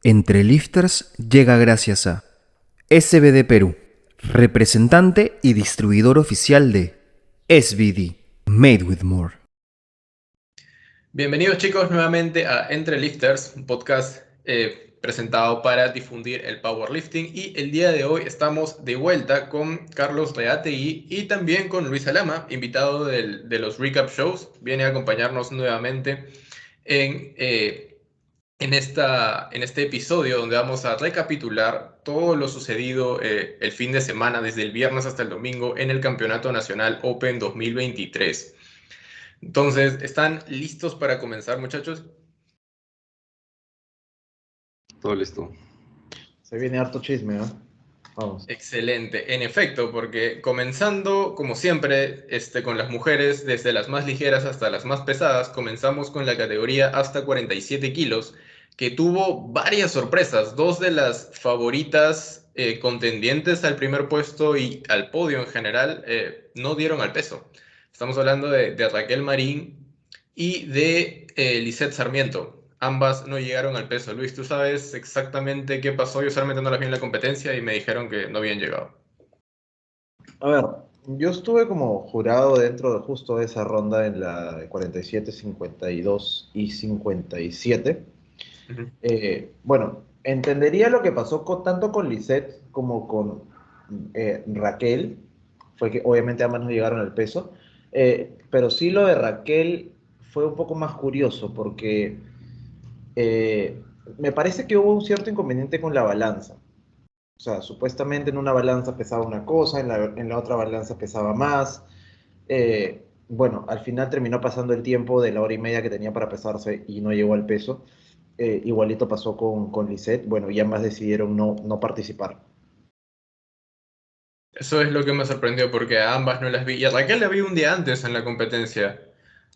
Entre Lifters llega gracias a SBD Perú, representante y distribuidor oficial de SBD, Made with More. Bienvenidos chicos nuevamente a Entre Lifters, un podcast presentado para difundir el powerlifting, y el día de hoy estamos de vuelta con Carlos Reategui y también con Luis Alama, invitado de los recap shows. Viene a acompañarnos nuevamente en, eh, en este episodio donde vamos a recapitular todo lo sucedido el fin de semana, desde el viernes hasta el domingo, en el Campeonato Nacional Open 2023. Entonces, ¿están listos para comenzar, muchachos? Todo listo. Se viene harto chisme, ¿no? Vamos. Excelente, en efecto, porque comenzando, como siempre, con las mujeres, desde las más ligeras hasta las más pesadas, comenzamos con la categoría hasta 47 kilos, que tuvo varias sorpresas. Dos de las favoritas contendientes al primer puesto y al podio en general no dieron al peso. Estamos hablando de Raquel Marín y de Lisette Sarmiento. Ambas no llegaron al peso. Luis, ¿tú sabes exactamente qué pasó? Yo solamente no las vi en la competencia y me dijeron que no habían llegado. A ver, yo estuve como jurado dentro de justo esa ronda en la de 47, 52 y 57. Ujú. Bueno, entendería lo que pasó tanto con Lisette como con Raquel. Fue que obviamente ambas no llegaron al peso. Pero sí, lo de Raquel fue un poco más curioso porque eh, me parece que hubo un cierto inconveniente con la balanza. O sea, supuestamente en una balanza pesaba una cosa, en la otra balanza pesaba más. Bueno, al final terminó pasando el tiempo de la hora y media que tenía para pesarse y no llegó al peso. Igualito pasó con Lisette. Bueno, y ambas decidieron no participar. Eso es lo que me sorprendió, porque a ambas no las vi. Y a Raquel la vi un día antes en la competencia.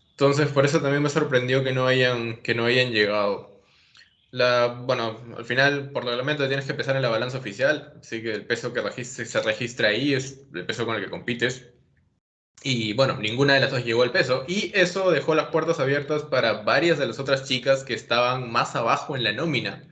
Entonces, por eso también me sorprendió que no hayan llegado. Bueno, al final, por reglamento, tienes que pesar en la balanza oficial. Así que el peso que se registra ahí es el peso con el que compites. Y bueno, ninguna de las dos llegó al peso. Y eso dejó las puertas abiertas para varias de las otras chicas que estaban más abajo en la nómina,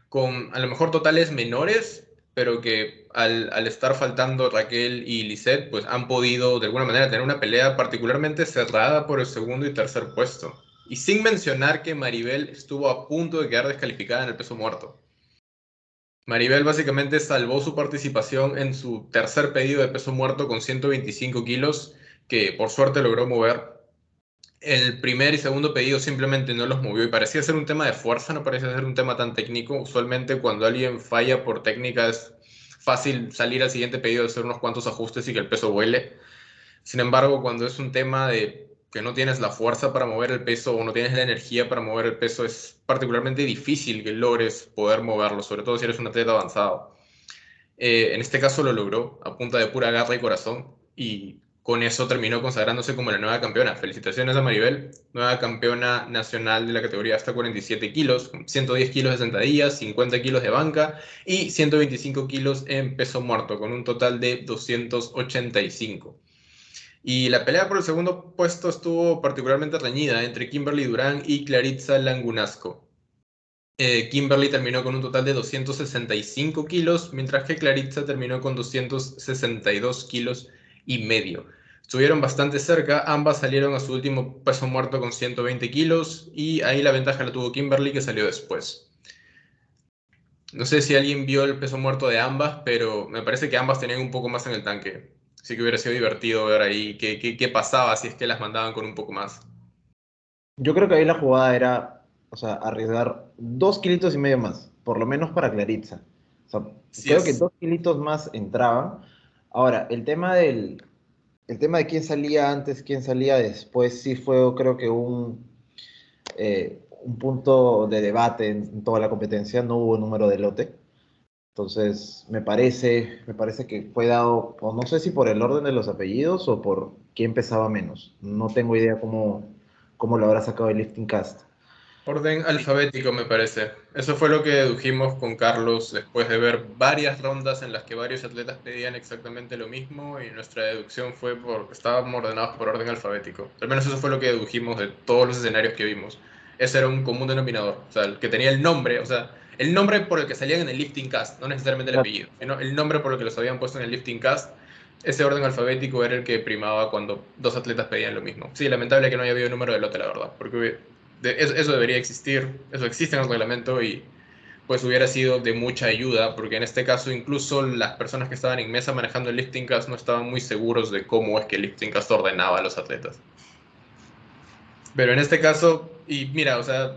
con a lo mejor totales menores, pero que al estar faltando Raquel y Lisette, pues han podido de alguna manera tener una pelea particularmente cerrada por el segundo y tercer puesto. Y sin mencionar que Maribel estuvo a punto de quedar descalificada en el peso muerto. Maribel básicamente salvó su participación en su tercer pedido de peso muerto con 125 kilos, que por suerte logró mover. El primer y segundo pedido simplemente no los movió y parecía ser un tema de fuerza, no parecía ser un tema tan técnico. Usualmente cuando alguien falla por técnica es fácil salir al siguiente pedido, hacer unos cuantos ajustes y que el peso vuele. Sin embargo, cuando es un tema de que no tienes la fuerza para mover el peso o no tienes la energía para mover el peso, es particularmente difícil que logres poder moverlo, sobre todo si eres un atleta avanzado. En este caso lo logró a punta de pura garra y corazón, y con eso terminó consagrándose como la nueva campeona. Felicitaciones a Maribel, nueva campeona nacional de la categoría hasta 47 kilos, 110 kilos de sentadillas, 50 kilos de banca y 125 kilos en peso muerto, con un total de 285. Y la pelea por el segundo puesto estuvo particularmente reñida entre Kimberly Durán y Claritza Langunasco. Kimberly terminó con un total de 265 kilos, mientras que Claritza terminó con 262 kilos y medio. Estuvieron bastante cerca, ambas salieron a su último peso muerto con 120 kilos, y ahí la ventaja la tuvo Kimberly, que salió después. No sé si alguien vio el peso muerto de ambas, pero me parece que ambas tenían un poco más en el tanque. Así que hubiera sido divertido ver ahí qué pasaba si es que las mandaban con un poco más. Yo creo que ahí la jugada era, o sea, arriesgar 2,5 kilos más, por lo menos para Claritza. O sea, Sí creo que es. 2 kilitos más entraban. Ahora, el tema de quién salía antes, quién salía después, sí fue, creo que un punto de debate en toda la competencia. No hubo número de lote. Entonces, me parece que fue dado, o no sé si por el orden de los apellidos o por quién pesaba menos. No tengo idea cómo lo habrá sacado el lifting cast. Orden alfabético, me parece. Eso fue lo que dedujimos con Carlos después de ver varias rondas en las que varios atletas pedían exactamente lo mismo, y nuestra deducción fue porque estábamos ordenados por orden alfabético. Al menos eso fue lo que dedujimos de todos los escenarios que vimos. Ese era un común denominador. O sea, el que tenía el nombre, o sea, el nombre por el que salían en el lifting cast, no necesariamente el apellido, sino el nombre por el que los habían puesto en el lifting cast. Ese orden alfabético era el que primaba cuando dos atletas pedían lo mismo. Sí, lamentable que no haya habido número de lote, la verdad, porque eso debería existir, eso existe en el reglamento y pues hubiera sido de mucha ayuda, porque en este caso incluso las personas que estaban en mesa manejando el lifting cast no estaban muy seguros de cómo es que el lifting cast ordenaba a los atletas. Pero en este caso, y mira, o sea,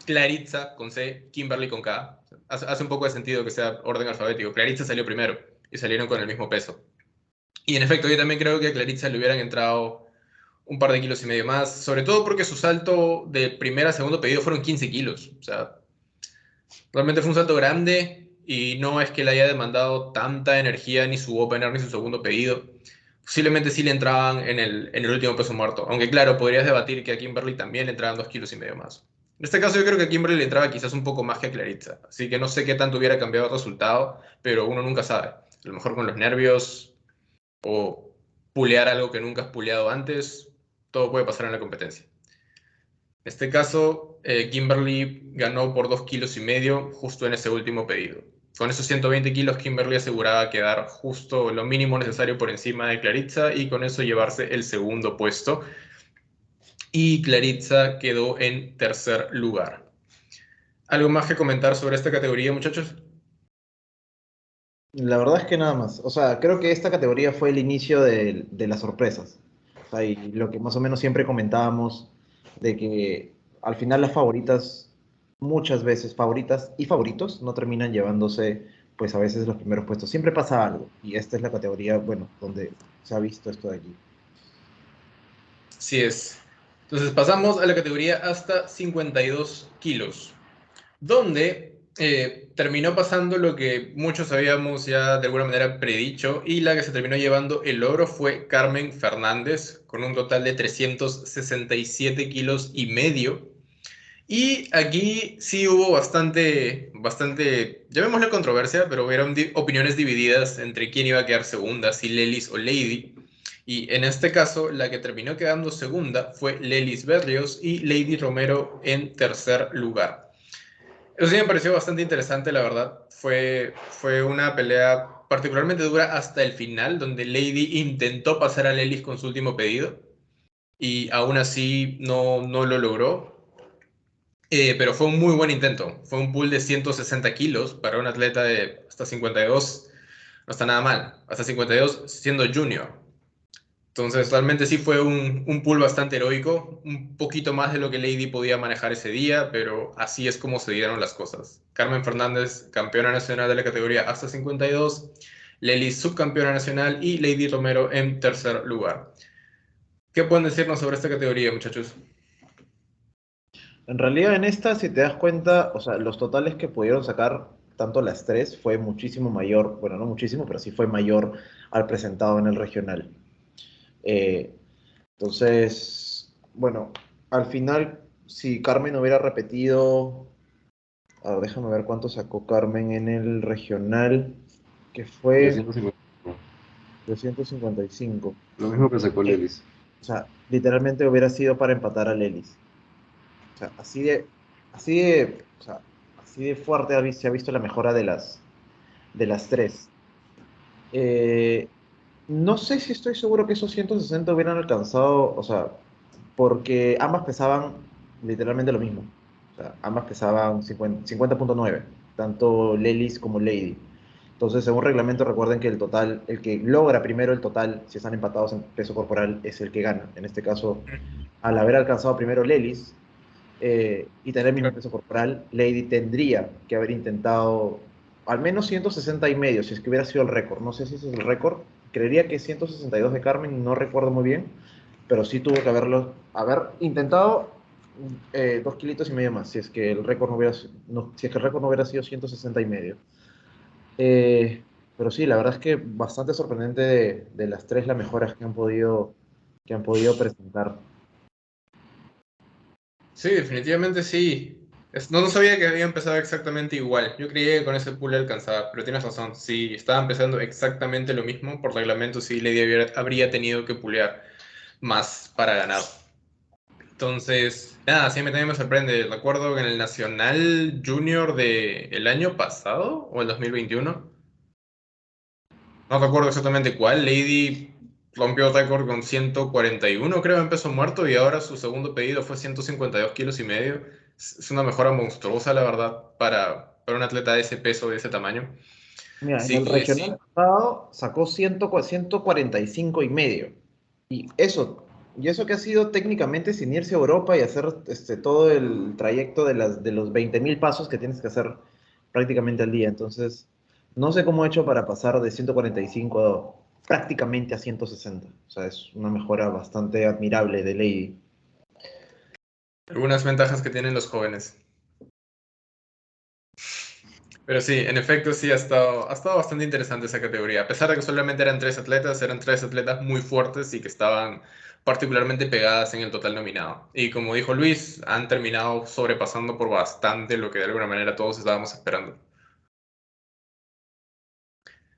Claritza con C, Kimberly con K, hace un poco de sentido que sea orden alfabético. Claritza salió primero y salieron con el mismo peso. Y en efecto, yo también creo que a Claritza le hubieran entrado un par de kilos y medio más, sobre todo porque su salto de primera a segundo pedido fueron 15 kilos. O sea, realmente fue un salto grande y no es que le haya demandado tanta energía ni su opener ni su segundo pedido. Posiblemente sí le entraban en el último peso muerto. Aunque claro, podrías debatir que a Kimberly también le entraban 2 kilos y medio más. En este caso yo creo que a Kimberly le entraba quizás un poco más que a Claritza. Así que no sé qué tanto hubiera cambiado el resultado, pero uno nunca sabe. A lo mejor con los nervios o pulear algo que nunca has puleado antes, todo puede pasar en la competencia. En este caso, Kimberly ganó por 2 kilos y medio justo en ese último pedido. Con esos 120 kilos, Kimberly aseguraba quedar justo lo mínimo necesario por encima de Claritza y con eso llevarse el segundo puesto. Y Claritza quedó en tercer lugar. ¿Algo más que comentar sobre esta categoría, muchachos? La verdad es que nada más. O sea, creo que esta categoría fue el inicio de las sorpresas. O sea, y lo que más o menos siempre comentábamos, de que al final las favoritas, muchas veces favoritas y favoritos, no terminan llevándose, pues a veces los primeros puestos. Siempre pasa algo. Y esta es la categoría, bueno, donde se ha visto esto de aquí. Así es. Entonces pasamos a la categoría hasta 52 kilos, donde terminó pasando lo que muchos habíamos ya de alguna manera predicho y la que se terminó llevando el oro fue Carmen Fernández con un total de 367 kilos y medio. Y aquí sí hubo bastante, llamémosle controversia, pero hubieron opiniones divididas entre quién iba a quedar segunda, si Lelis o Lady. Y en este caso, la que terminó quedando segunda fue Lelis Berrios y Lady Romero en tercer lugar. Eso sí me pareció bastante interesante, la verdad. Fue una pelea particularmente dura hasta el final, donde Lady intentó pasar a Lelis con su último pedido y aún así no lo logró. Pero fue un muy buen intento. Fue un pull de 160 kilos para un atleta de hasta 52. No está nada mal. Hasta 52 siendo junior. Entonces, realmente sí fue un pull bastante heroico. Un poquito más de lo que Lady podía manejar ese día, pero así es como se dieron las cosas. Carmen Fernández, campeona nacional de la categoría hasta 52. Lely, subcampeona nacional. Y Lady Romero en tercer lugar. ¿Qué pueden decirnos sobre esta categoría, muchachos? En realidad en esta, si te das cuenta, o sea, los totales que pudieron sacar tanto las tres fue muchísimo mayor, bueno, no muchísimo, pero sí fue mayor al presentado en el regional. Eh, entonces, bueno, al final, si Carmen hubiera repetido, a ver, déjame ver cuánto sacó Carmen en el regional, que fue 355. 255. Lo mismo que sacó Eh, Lelis. o sea, literalmente hubiera sido para empatar a Lelis. O sea, o sea, así de fuerte se ha visto la mejora de las tres. Eh, no sé si estoy seguro que esos 160 hubieran alcanzado, o sea, porque ambas pesaban literalmente lo mismo. O sea, ambas pesaban 50.9, tanto Lelis como Lady. Entonces, según reglamento, recuerden que el total, el que logra primero el total, si están empatados en peso corporal, es el que gana. En este caso, al haber alcanzado primero Lelis, y tener el mismo peso corporal, Lady tendría que haber intentado al menos 160 y medio, si es que hubiera sido el récord. No sé si ese es el récord. Creería que es 162 de Carmen, no recuerdo muy bien, pero sí tuvo que haber intentado 2 kilitos y medio más, si es que el récord si es que el récord no hubiera sido 160 y medio. Pero sí, la verdad es que bastante sorprendente de las tres las mejoras que han podido presentar. Sí, definitivamente sí. No sabía que había empezado exactamente igual. Yo creía que con ese pool alcanzaba, pero tienes razón. Sí, estaba empezando exactamente lo mismo. Por reglamento, sí, Lady habría tenido que pulear más para ganar. Entonces, nada, sí, también me sorprende. Recuerdo que en el Nacional Junior del año pasado, o el 2021, no recuerdo exactamente cuál, Lady rompió récord con 141, creo, en peso muerto, y ahora su segundo pedido fue 152 kilos y medio. Es una mejora monstruosa, la verdad, para un atleta de ese peso, de ese tamaño. Mira, en Así el que regional sí, pasado sacó 145 y medio. Y eso que ha sido técnicamente sin irse a Europa y hacer todo el trayecto de los 20.000 pasos que tienes que hacer prácticamente al día. Entonces, no sé cómo ha hecho para pasar de 145 prácticamente a 160. O sea, es una mejora bastante admirable de Lady. algunas ventajas que tienen los jóvenes. Pero sí, en efecto sí ha estado bastante interesante esa categoría. A pesar de que solamente eran tres atletas muy fuertes y que estaban particularmente pegadas en el total nominado. Y como dijo Luis, han terminado sobrepasando por bastante lo que de alguna manera todos estábamos esperando.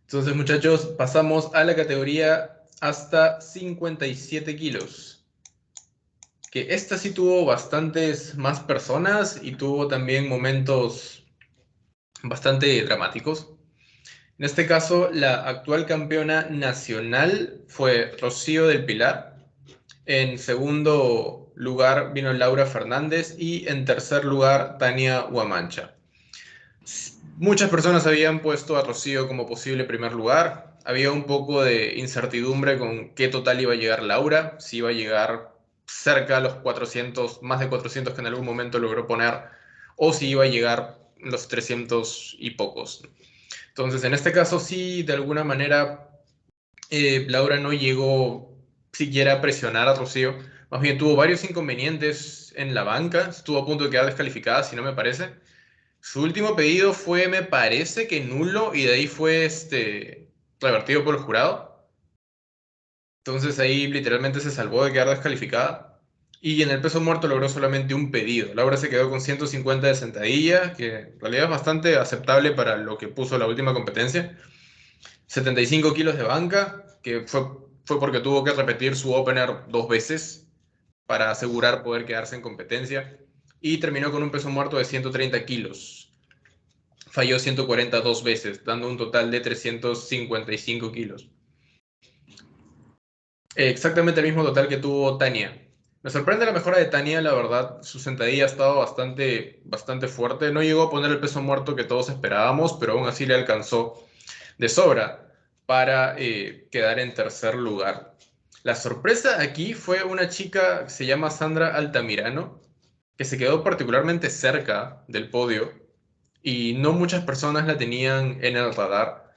Entonces, muchachos, pasamos a la categoría hasta 57 kilos. Que esta sí tuvo bastantes más personas y tuvo también momentos bastante dramáticos. En este caso, la actual campeona nacional fue Rocío del Pilar. En segundo lugar vino Laura Fernández y en tercer lugar Tania Huamancha. Muchas personas habían puesto a Rocío como posible primer lugar. Había un poco de incertidumbre con qué total iba a llegar Laura, si iba a llegar cerca a los 400, más de 400 que en algún momento logró poner, o si iba a llegar los 300 y pocos. Entonces, en este caso sí, de alguna manera, Laura no llegó siquiera a presionar a Rocío. Más bien tuvo varios inconvenientes en la banca. Estuvo a punto de quedar descalificada, si no me parece. Su último pedido fue, me parece que nulo, y de ahí fue revertido por el jurado. Entonces ahí literalmente se salvó de quedar descalificada. Y en el peso muerto logró solamente un pedido. Laura se quedó con 150 de sentadilla, que en realidad es bastante aceptable para lo que puso la última competencia. 75 kilos de banca, que fue porque tuvo que repetir su opener dos veces para asegurar poder quedarse en competencia. Y terminó con un peso muerto de 130 kilos. Falló 142 veces, dando un total de 355 kilos. Exactamente el mismo total que tuvo Tania. Me sorprende la mejora de Tania, la verdad. Su sentadilla ha estado bastante fuerte. No llegó a poner el peso muerto que todos esperábamos, pero aún así le alcanzó de sobra para quedar en tercer lugar. La sorpresa aquí fue una chica que se llama Sandra Altamirano, que se quedó particularmente cerca del podio y no muchas personas la tenían en el radar.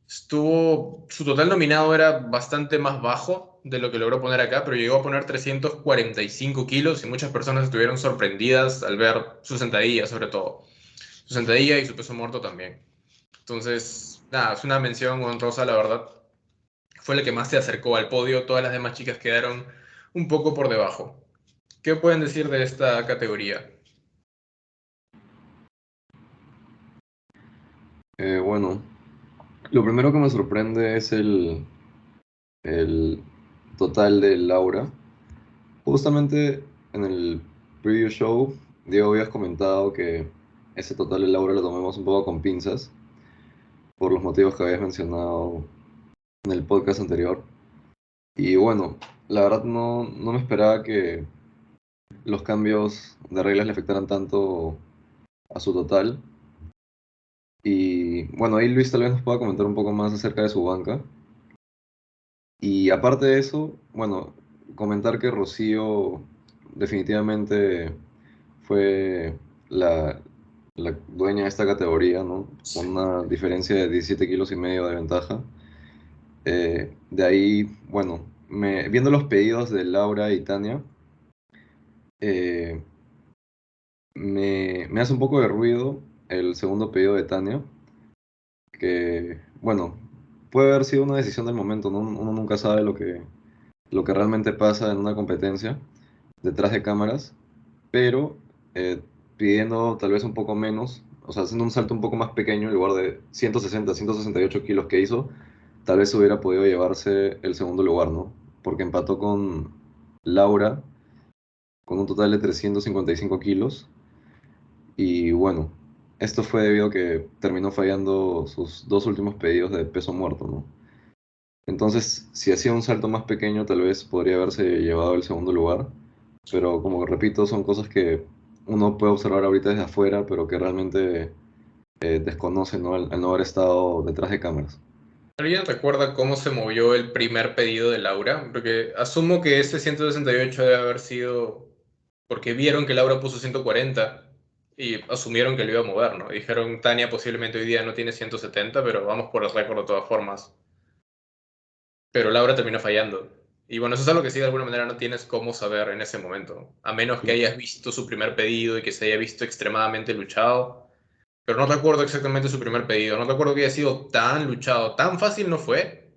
Su total nominado era bastante más bajo de lo que logró poner acá, pero llegó a poner 345 kilos y muchas personas estuvieron sorprendidas al ver su sentadilla, sobre todo. Su sentadilla y su peso muerto también. Entonces, nada, es una mención honrosa, la verdad. Fue la que más se acercó al podio, todas las demás chicas quedaron un poco por debajo. ¿Qué pueden decir de esta categoría? Bueno, lo primero que me sorprende es el total de Laura. Justamente en el preview show, Diego habías comentado que ese total de Laura lo tomemos un poco con pinzas, por los motivos que habías mencionado en el podcast anterior. Y bueno, la verdad no me esperaba que los cambios de reglas le afectaran tanto a su total. Y bueno, ahí Luis tal vez nos pueda comentar un poco más acerca de su banca. Y aparte de eso, bueno, comentar que Rocío definitivamente fue la dueña de esta categoría, ¿no? Con una diferencia de 17 kilos y medio de ventaja. De ahí, bueno, viendo los pedidos de Laura y Tania, eh, me hace un poco de ruido el segundo pedido de Tania, que, bueno, puede haber sido una decisión del momento, ¿no? Uno nunca sabe lo que realmente pasa en una competencia detrás de cámaras, pero eh, pidiendo tal vez un poco menos, o sea, haciendo un salto un poco más pequeño en lugar de 160, 168 kilos que hizo, tal vez hubiera podido llevarse el segundo lugar, ¿no? Porque empató con Laura con un total de 355 kilos. Y bueno, esto fue debido a que terminó fallando sus dos últimos pedidos de peso muerto, ¿no? Entonces, si hacía un salto más pequeño, tal vez podría haberse llevado el segundo lugar. Pero como repito, son cosas que uno puede observar ahorita desde afuera, pero que realmente desconoce, ¿no? Al no haber estado detrás de cámaras. ¿Alguien recuerda cómo se movió el primer pedido de Laura? Porque asumo que ese 168 debe haber sido porque vieron que Laura puso 140 y asumieron que lo iba a mover, ¿no? Dijeron, Tania posiblemente hoy día no tiene 170, pero vamos por el récord de todas formas. Pero Laura terminó fallando. Y bueno, eso es algo que sí de alguna manera no tienes cómo saber en ese momento, a menos que hayas visto su primer pedido y que se haya visto extremadamente luchado. Pero no recuerdo exactamente su primer pedido, no recuerdo que haya sido tan luchado, tan fácil no fue,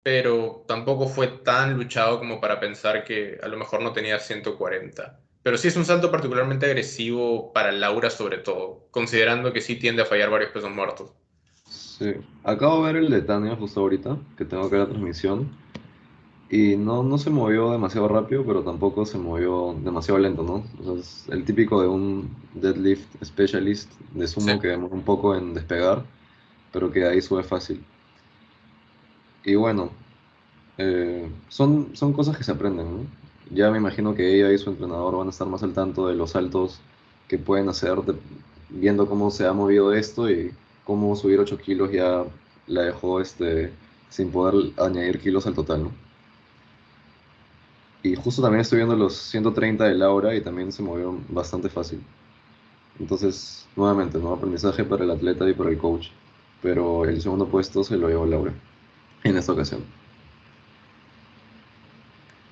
pero tampoco fue tan luchado como para pensar que a lo mejor no tenía 140. Pero sí es un salto particularmente agresivo para Laura sobre todo, considerando que sí tiende a fallar varios pesos muertos. Sí, acabo de ver el de Tania justo ahorita, que tengo que ver la transmisión, y no se movió demasiado rápido, pero tampoco se movió demasiado lento, ¿no? O sea, es el típico de un deadlift specialist de Sí. sumo que demora un poco en despegar, pero que ahí sube fácil. Y bueno, son cosas que se aprenden, ¿no? Ya me imagino que ella y su entrenador van a estar más al tanto de los saltos que pueden hacer, viendo cómo se ha movido esto y cómo subir 8 kilos ya la dejó sin poder añadir kilos al total, ¿no? Y justo también estoy viendo los 130 de Laura y también se movió bastante fácil. Entonces, nuevamente, nuevo aprendizaje para el atleta y para el coach. Pero el segundo puesto se lo llevó Laura en esta ocasión.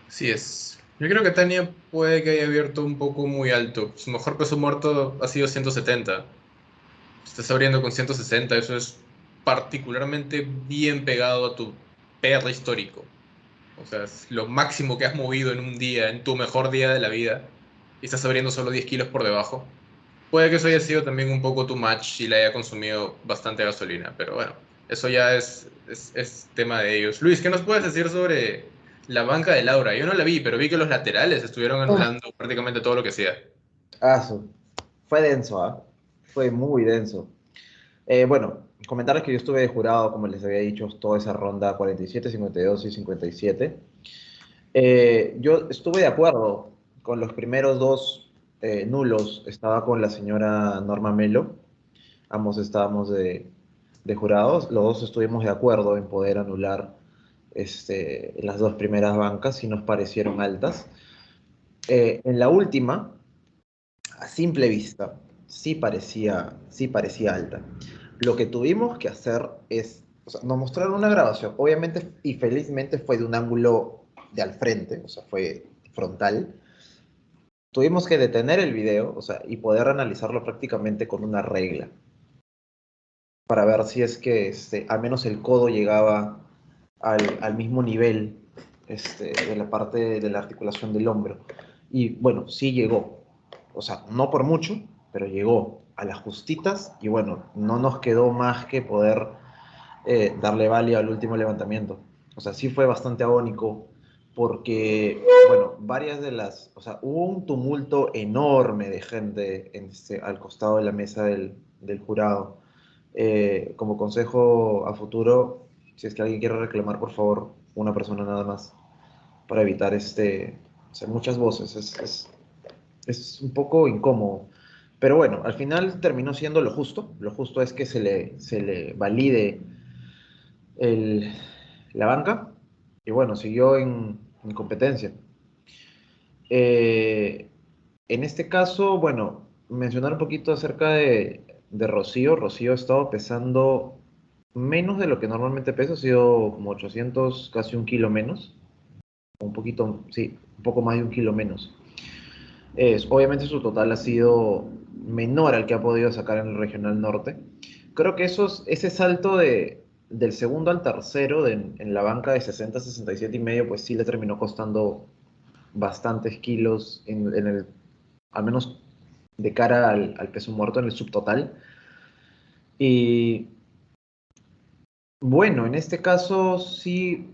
Sí es. Yo creo que Tania puede que haya abierto un poco muy alto. Su mejor peso muerto ha sido 170. Estás abriendo con 160, eso es particularmente bien pegado a tu PR histórico. O sea, es lo máximo que has movido en un día, en tu mejor día de la vida, y estás abriendo solo 10 kilos por debajo. Puede que eso haya sido también un poco too much y le haya consumido bastante gasolina, pero bueno, eso ya es tema de ellos. Luis, ¿qué nos puedes decir sobre la banca de Laura? Yo no la vi, pero vi que los laterales estuvieron Ah, anulando prácticamente todo lo que hacía. fue denso, ¿ah? Fue muy denso. Bueno, comentarles que yo estuve de jurado, como les había dicho, toda esa ronda 47, 52 y 57. Yo estuve de acuerdo con los primeros dos nulos. Estaba con la señora Norma Melo. Ambos estábamos de jurados. Los dos estuvimos de acuerdo en poder anular las dos primeras bancas y nos parecieron altas. En la última, a simple vista, sí parecía alta. Lo que tuvimos que hacer es, o sea, nos mostraron una grabación, obviamente y felizmente fue de un ángulo de al frente, o sea, fue frontal. Tuvimos que detener el video, o sea, y poder analizarlo prácticamente con una regla, para ver si es que al menos el codo llegaba al mismo nivel de la parte de la articulación del hombro. Y bueno, sí llegó. O sea, no por mucho, pero llegó a las justitas y bueno, no nos quedó más que poder darle valía al último levantamiento. O sea, sí fue bastante agónico porque, bueno, varias de las, o sea, hubo un tumulto enorme de gente al costado de la mesa del jurado. Como consejo a futuro, si es que alguien quiere reclamar, por favor, una persona nada más, para evitar o sea, muchas voces. Es un poco incómodo. Pero bueno, al final terminó siendo lo justo. Lo justo es que se le valide el, la banca y bueno, siguió en competencia. Eh, en este caso, bueno, mencionar un poquito acerca de Rocío. Rocío ha estado pesando menos de lo que normalmente pesa, ha sido como 800, casi un kilo menos, un poquito, sí, un poco más de un kilo menos. Obviamente su total ha sido menor al que ha podido sacar en el Regional Norte. Creo que ese salto del segundo al tercero en la banca de 60, 67 y medio, pues sí le terminó costando bastantes kilos al menos de cara al peso muerto en el subtotal. Y bueno, en este caso sí,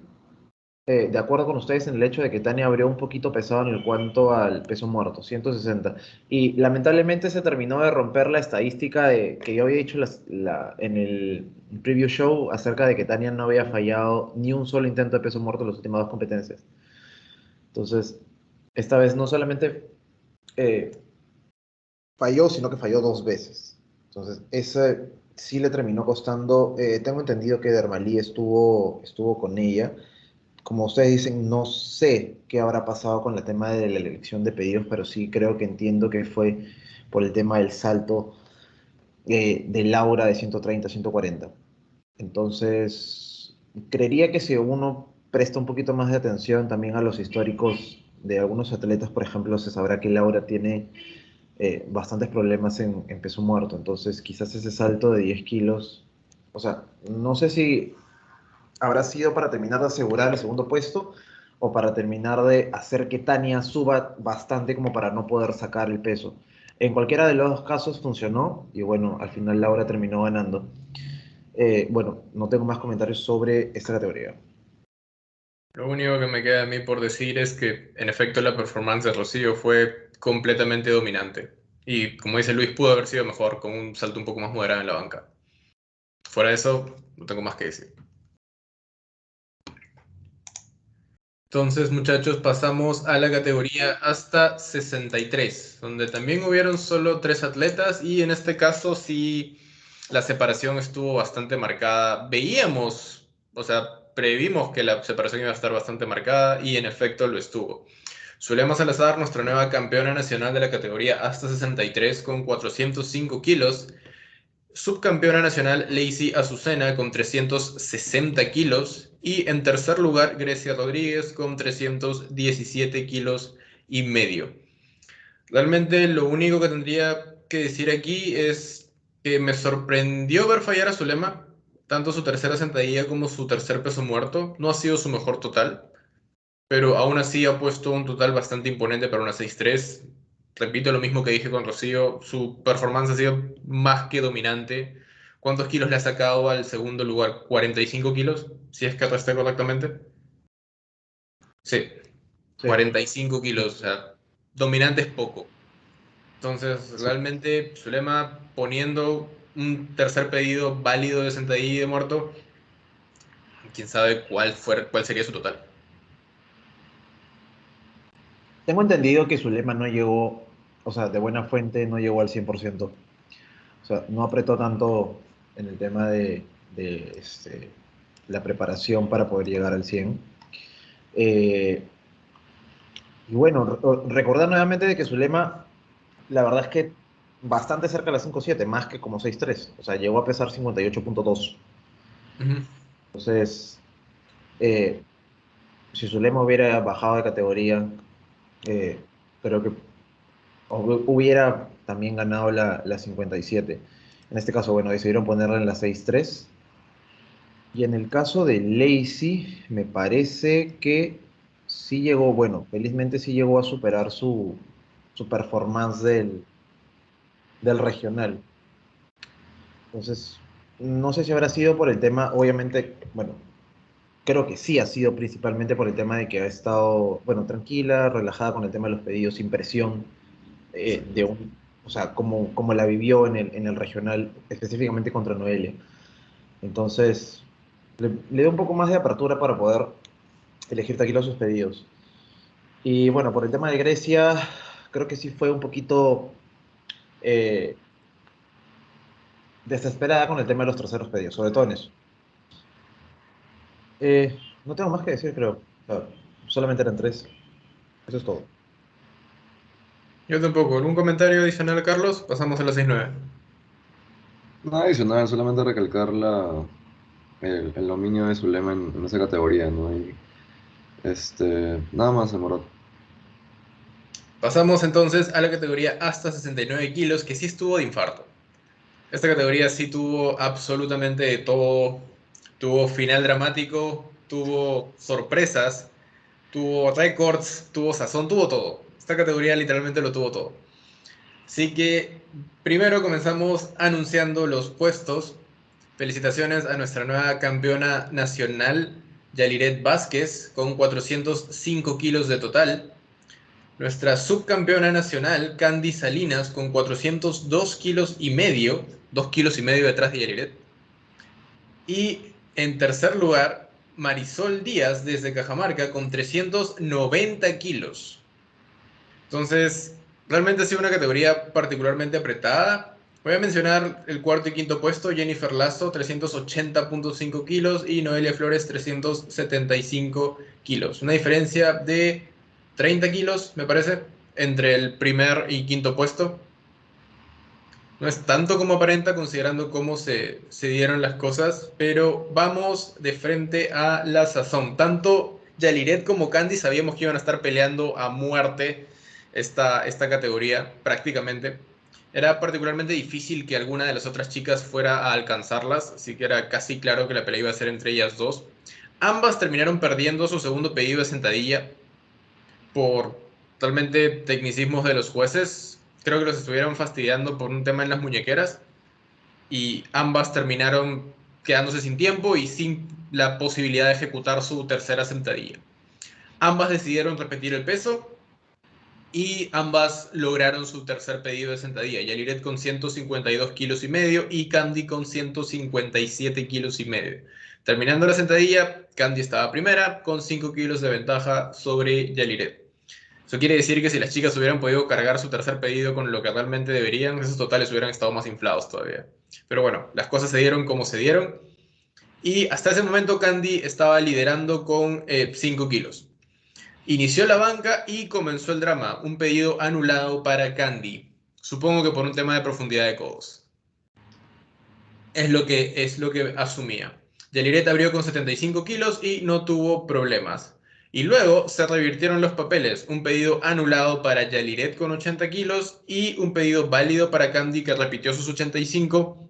de acuerdo con ustedes en el hecho de que Tania abrió un poquito pesado en el cuanto al peso muerto, 160. Y lamentablemente se terminó de romper la estadística que yo había dicho en el preview show acerca de que Tania no había fallado ni un solo intento de peso muerto en las últimas dos competencias. Entonces, esta vez no solamente eh, falló, sino que falló dos veces. Entonces, ese sí le terminó costando. Tengo entendido que Dermalí estuvo con ella. Como ustedes dicen, no sé qué habrá pasado con el tema de la elección de pedidos, pero sí creo que entiendo que fue por el tema del salto de Laura de 130 a 140. Entonces, creería que si uno presta un poquito más de atención también a los históricos de algunos atletas, por ejemplo, se sabrá que Laura tiene bastantes problemas en peso muerto. Entonces, quizás ese salto de 10 kilos, o sea, no sé si habrá sido para terminar de asegurar el segundo puesto o para terminar de hacer que Tania suba bastante como para no poder sacar el peso. En cualquiera de los dos casos funcionó y bueno, al final Laura terminó ganando. Bueno, no tengo más comentarios sobre esta categoría. Lo único que me queda a mí por decir es que, en efecto, la performance de Rocío fue completamente dominante. Y, como dice Luis, pudo haber sido mejor con un salto un poco más moderado en la banca. Fuera de eso, no tengo más que decir. Entonces, muchachos, pasamos a la categoría hasta 63, donde también hubieron solo 3 atletas y en este caso sí la separación estuvo bastante marcada. Veíamos, o sea, previmos que la separación iba a estar bastante marcada y en efecto lo estuvo. Zulema Salazar, nuestra nueva campeona nacional de la categoría hasta 63 con 405 kilos. Subcampeona nacional Lacey Azucena con 360 kilos. Y en tercer lugar Grecia Rodríguez con 317 kilos y medio. Realmente lo único que tendría que decir aquí es que me sorprendió ver fallar a Zulema. Tanto su tercera sentadilla como su tercer peso muerto. No ha sido su mejor total, pero aún así ha puesto un total bastante imponente para una 6-3. Repito lo mismo que dije con Rocío, su performance ha sido más que dominante. ¿Cuántos kilos le ha sacado al segundo lugar? ¿45 kilos? Si es que resté correctamente. Sí, Sí. 45 kilos, o sea, dominante es poco. Entonces, Sí. realmente, Zulema poniendo un tercer pedido válido de sentadilla y de muerto, quién sabe cuál sería su total. Tengo entendido que Zulema no llegó, o sea, de buena fuente no llegó al 100%. O sea, no apretó tanto en el tema de la preparación para poder llegar al 100. Eh, y bueno, recordar nuevamente de que Zulema, la verdad es que bastante cerca de la 5.7, más que como 6.3. O sea, llegó a pesar 58.2. Ujú. Entonces, eh, si Zulema hubiera bajado de categoría, eh, creo que hubiera también ganado la 57. En este caso, bueno, decidieron ponerla en la 6.3. Y en el caso de Lacey, me parece que sí llegó, bueno, felizmente sí llegó a superar su performance del regional. Entonces, no sé si habrá sido por el tema, obviamente, bueno, creo que sí ha sido principalmente por el tema de que ha estado, bueno, tranquila, relajada con el tema de los pedidos, sin presión, o sea, como la vivió en el regional, específicamente contra Noelia. Entonces, le dio un poco más de apertura para poder elegir tranquilo sus pedidos. Y bueno, por el tema de Grecia, creo que sí fue un poquito eh, desesperada con el tema de los terceros pedidos, sobre todo en eso. No tengo más que decir, creo. O sea, solamente eran tres. Eso es todo. Yo tampoco. ¿Algún comentario adicional, Carlos? Pasamos a la 6-9. Nada adicional, solamente recalcar el dominio de Zulema en esa categoría, ¿no? Y nada más, en verdad. Pasamos entonces a la categoría hasta 69 kilos, que sí estuvo de infarto. Esta categoría sí tuvo absolutamente de todo. Tuvo final dramático, tuvo sorpresas, tuvo récords, tuvo sazón, tuvo todo. Esta categoría literalmente lo tuvo todo. Así que primero comenzamos anunciando los puestos. Felicitaciones a nuestra nueva campeona nacional, Yaliret Vázquez con 405 kilos de total. Nuestra subcampeona nacional, Candy Salinas, con 402 kilos y medio, 2 kilos y medio detrás de Yaliret. Y en tercer lugar, Marisol Díaz desde Cajamarca con 390 kilos. Entonces, realmente ha sido una categoría particularmente apretada. Voy a mencionar el cuarto y quinto puesto: Jennifer Lazo, 380.5 kilos, y Noelia Flores, 375 kilos. Una diferencia de 30 kilos, me parece, entre el primer y quinto puesto. No es tanto como aparenta, considerando cómo se dieron las cosas, pero vamos de frente a la sazón. Tanto Yaliret como Candy sabíamos que iban a estar peleando a muerte esta categoría, prácticamente. Era particularmente difícil que alguna de las otras chicas fuera a alcanzarlas, así que era casi claro que la pelea iba a ser entre ellas dos. Ambas terminaron perdiendo su segundo pedido de sentadilla por totalmente tecnicismos de los jueces. Creo que los estuvieron fastidiando por un tema en las muñequeras y ambas terminaron quedándose sin tiempo y sin la posibilidad de ejecutar su tercera sentadilla. Ambas decidieron repetir el peso y ambas lograron su tercer pedido de sentadilla. Yaliret con 152 kilos y medio y Candy con 157 kilos y medio. Terminando la sentadilla, Candy estaba primera con 5 kilos de ventaja sobre Yaliret. Eso quiere decir que si las chicas hubieran podido cargar su tercer pedido con lo que realmente deberían, esos totales hubieran estado más inflados todavía. Pero bueno, las cosas se dieron como se dieron. Y hasta ese momento Candy estaba liderando con 5 kilos. Inició la banca y comenzó el drama. Un pedido anulado para Candy. Supongo que por un tema de profundidad de codos. Es lo que asumía. Yaliret abrió con 75 kilos y no tuvo problemas. Y luego se revirtieron los papeles. Un pedido anulado para Yaliret con 80 kilos y un pedido válido para Candy, que repitió sus 85.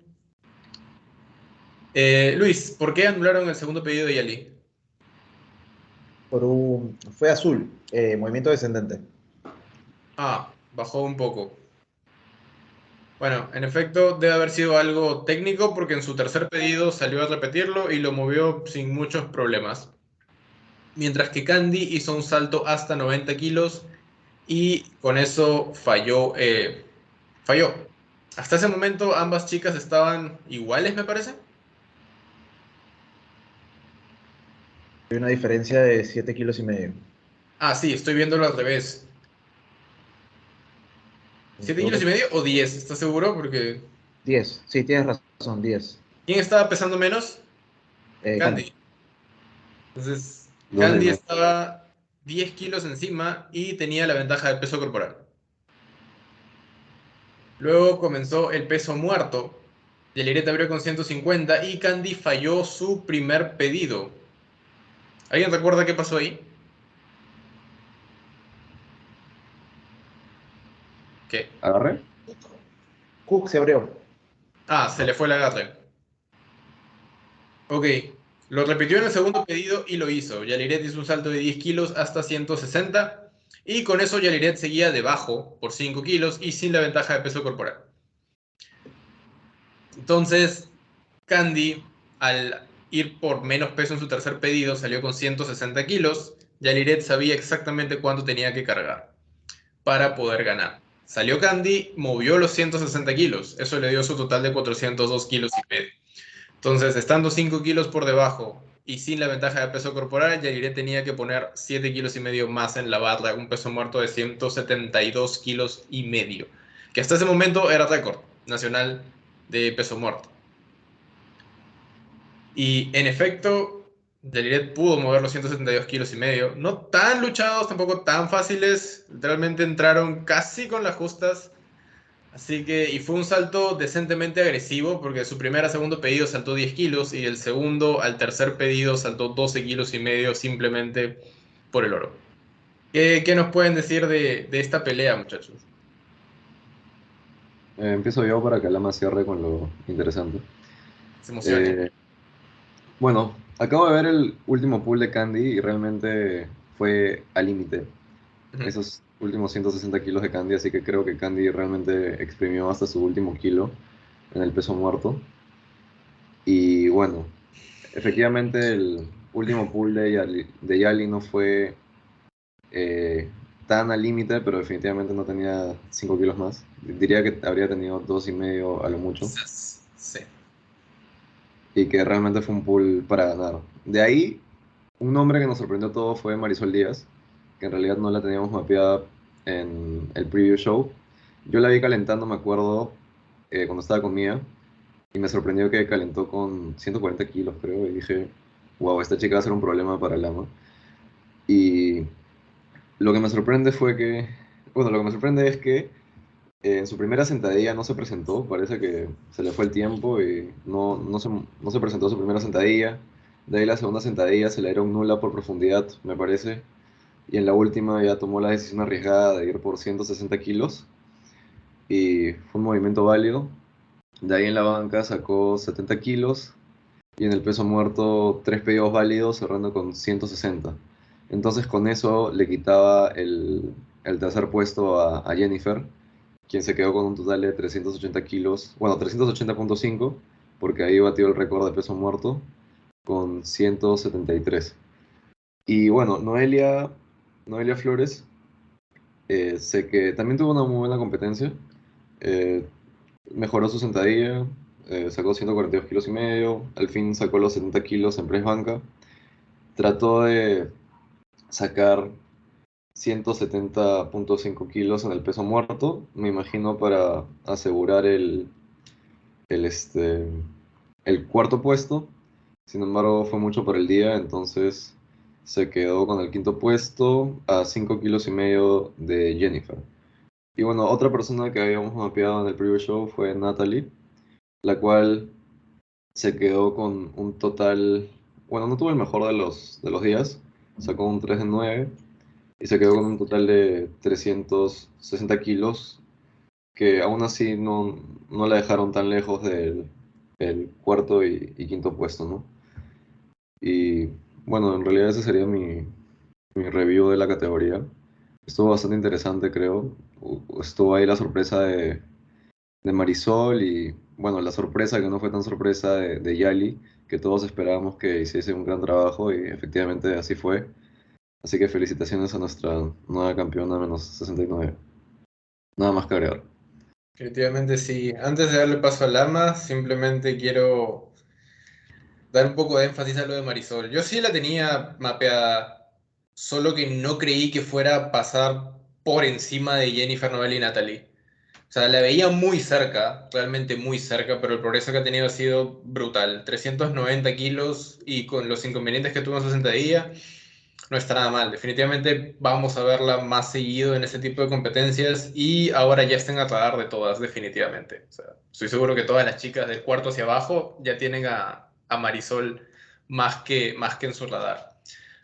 Luis, ¿por qué anularon el segundo pedido de Yali? Fue azul, movimiento descendente. Ah, bajó un poco. Bueno, en efecto, debe haber sido algo técnico porque en su tercer pedido salió a repetirlo y lo movió sin muchos problemas. Mientras que Candy hizo un salto hasta 90 kilos y con eso falló. Falló. Hasta ese momento ambas chicas estaban iguales, me parece. Hay una diferencia de 7 kilos y medio. Ah, sí, estoy viéndolo al revés. ¿7 kilos y medio o 10? ¿Estás seguro? Porque 10, sí, tienes razón, 10. ¿quién estaba pesando menos? Candy. Candy. Entonces, Dos y Candy medio. estaba 10 kilos encima y tenía la ventaja de peso corporal. Luego comenzó el peso muerto. Yaliret abrió con 150 y Candy falló su primer pedido. ¿Alguien recuerda qué pasó ahí? ¿Qué? ¿Agarré? Cook se abrió. Ah, se le fue el agarre. Ok, lo repitió en el segundo pedido y lo hizo. Yaliret hizo un salto de 10 kilos hasta 160 y con eso Yaliret seguía debajo por 5 kilos y sin la ventaja de peso corporal. Entonces, Candy, al ir por menos peso en su tercer pedido, salió con 160 kilos. Yaliret sabía exactamente cuánto tenía que cargar para poder ganar. Salió Candy, movió los 160 kilos. Eso le dio su total de 402 kilos y medio. Entonces, estando 5 kilos por debajo y sin la ventaja de peso corporal, Yaliret tenía que poner 7 kilos y medio más en la barra, un peso muerto de 172 kilos y medio, que hasta ese momento era récord nacional de peso muerto. Y en efecto, Yaliret pudo mover los 172 kilos y medio. No tan luchados, tampoco tan fáciles. Literalmente entraron casi con las justas. Así que, y fue un salto decentemente agresivo, porque su primer a segundo pedido saltó 10 kilos y el segundo al tercer pedido saltó 12 kilos y medio simplemente por el oro. ¿Qué nos pueden decir de esta pelea, muchachos? Empiezo yo para que Lama cierre con lo interesante. Se emocione. Bueno, acabo de ver el último pool de Candy y realmente fue al límite. Ujú. Esos últimos 160 kilos de Candy, así que creo que Candy realmente exprimió hasta su último kilo en el peso muerto. Y bueno, efectivamente último pool de Yali no fue tan al límite, pero definitivamente no tenía 5 kilos más. Diría que habría tenido 2,5 a lo mucho. Quizás, sí. Y que realmente fue un pool para ganar. De ahí, un nombre que nos sorprendió a todos fue Marisol Díaz, que en realidad no la teníamos mapeada en el preview show. Yo la vi calentando, me acuerdo, cuando estaba con Mía, y me sorprendió que calentó con 140 kilos, creo, y dije, wow, esta chica va a ser un problema para Lama. Y lo que me sorprende fue que, bueno, lo que me sorprende es que en su primera sentadilla no se presentó, parece que se le fue el tiempo y no se presentó su primera sentadilla. De ahí la segunda sentadilla se le dieron nula por profundidad, me parece. Y en la última ya tomó la decisión arriesgada de ir por 160 kilos y fue un movimiento válido. De ahí en la banca sacó 70 kilos y en el peso muerto 3 pedidos válidos cerrando con 160. Entonces con eso le quitaba el tercer puesto a Jennifer, quien se quedó con un total de 380 kilos, bueno, 380,5, porque ahí batió el récord de peso muerto con 173. Y bueno, Noelia Flores, sé que también tuvo una muy buena competencia, eh, mejoró su sentadilla, sacó 142 kilos y medio, al fin sacó los 70 kilos en press banca, trató de sacar 170,5 kilos en el peso muerto, me imagino para asegurar el, este, el cuarto puesto. Sin embargo, fue mucho por el día, entonces se quedó con el quinto puesto a 5 kilos y medio de Jennifer. Y bueno, otra persona que habíamos mapeado en el preview show fue Natalie, la cual se quedó con un total, bueno, no tuvo el mejor de los días, sacó un 3 de 9 y se quedó con un total de 360 kilos, que aún así no la dejaron tan lejos del cuarto y quinto puesto, ¿no? Y bueno, en realidad ese sería mi review de la categoría. Estuvo bastante interesante, creo. Estuvo ahí la sorpresa de Marisol y bueno, la sorpresa que no fue tan sorpresa de Yali, que todos esperábamos que hiciese un gran trabajo y efectivamente así fue. Así que felicitaciones a nuestra nueva campeona menos 69. Nada más que agregar. Definitivamente sí. Antes de darle paso a Lama, simplemente quiero dar un poco de énfasis a lo de Marisol. Yo sí la tenía mapeada, solo que no creí que fuera a pasar por encima de Jennifer Noel y Natalie. O sea, la veía muy cerca, realmente muy cerca, pero el progreso que ha tenido ha sido brutal. 390 kilos y con los inconvenientes que tuvo en su sentadilla, no está nada mal. Definitivamente vamos a verla más seguido en ese tipo de competencias y ahora ya estén a radar de todas, definitivamente. O sea, estoy seguro que todas las chicas del cuarto hacia abajo ya tienen a Marisol más que en su radar.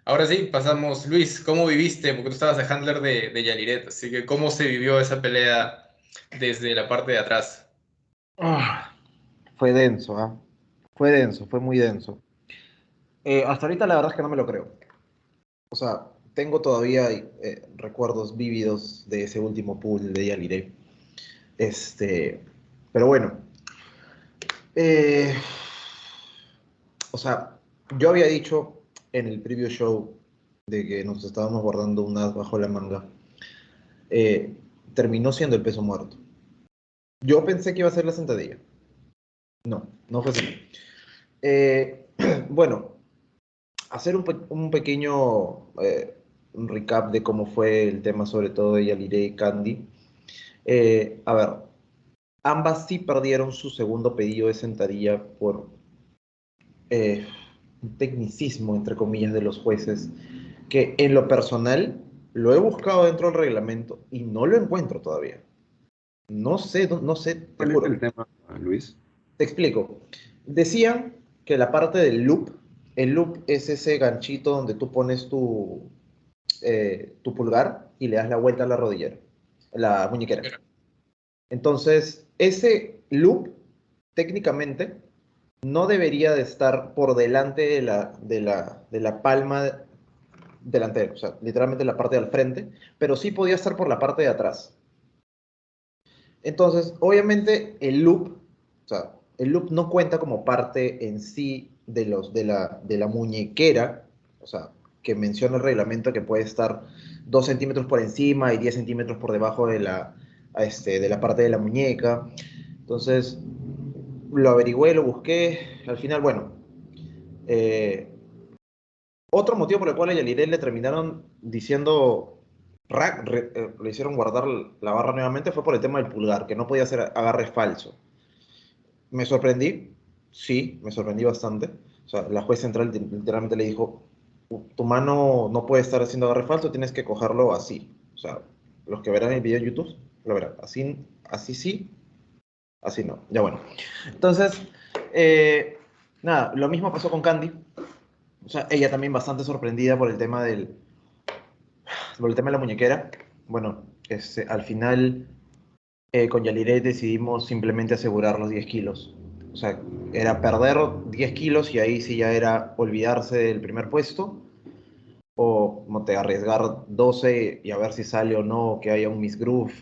Ahora sí, pasamos. Luis, ¿cómo viviste? Porque tú estabas de handler de Yaliret, así que ¿cómo se vivió esa pelea desde la parte de atrás? Ah, fue denso, ¿ah? Fue denso, fue muy denso. Hasta ahorita la verdad es que no me lo creo. O sea, tengo todavía recuerdos vívidos de ese último pool de Yaliré. Este, pero bueno, eh, o sea, yo había dicho en el preview show de que nos estábamos guardando un as bajo la manga. Eh, Terminó siendo el peso muerto. Yo pensé que iba a ser la sentadilla. No, no fue así. Eh, bueno, hacer un pequeño un recap de cómo fue el tema, sobre todo de Yaliré y Candy. A ver, ambas sí perdieron su segundo pedido de sentadilla por eh, un tecnicismo, entre comillas, de los jueces, que en lo personal lo he buscado dentro del reglamento y no lo encuentro todavía. No sé, no sé, te ¿Cuál es juro. el tema, Luis? Te explico. Decían que la parte del loop, el loop es ese ganchito donde tú pones tu pulgar y le das la vuelta a la rodillera, la muñequera. Entonces, ese loop técnicamente no debería de estar por delante de la palma delantera, o sea, literalmente la parte del frente, pero sí podía estar por la parte de atrás. Entonces, obviamente, o sea, el loop no cuenta como parte en sí de la muñequera, o sea, que menciona el reglamento que puede estar 2 centímetros por encima y 10 centímetros por debajo de la parte de la muñeca. Entonces, lo averigüé, lo busqué. Al final, bueno, eh, otro motivo por el cual a Yaliré le terminaron diciendo, le hicieron guardar la barra nuevamente fue por el tema del pulgar, que no podía hacer agarre falso. Me sorprendí, sí, me sorprendí bastante. O sea, la juez central literalmente le dijo, tu mano no puede estar haciendo agarre falso, tienes que cogerlo así. O sea, los que verán el video en YouTube, lo verán. Así, así sí, así no. Ya bueno. Entonces, nada, lo mismo pasó con Candy. O sea, ella también bastante sorprendida por el tema de la muñequera. Bueno, al final con Yaliré decidimos simplemente asegurar los 10 kilos. O sea, era perder 10 kilos y ahí sí ya era olvidarse del primer puesto o como te arriesgar 12 y a ver si sale o no, o que haya un misgroove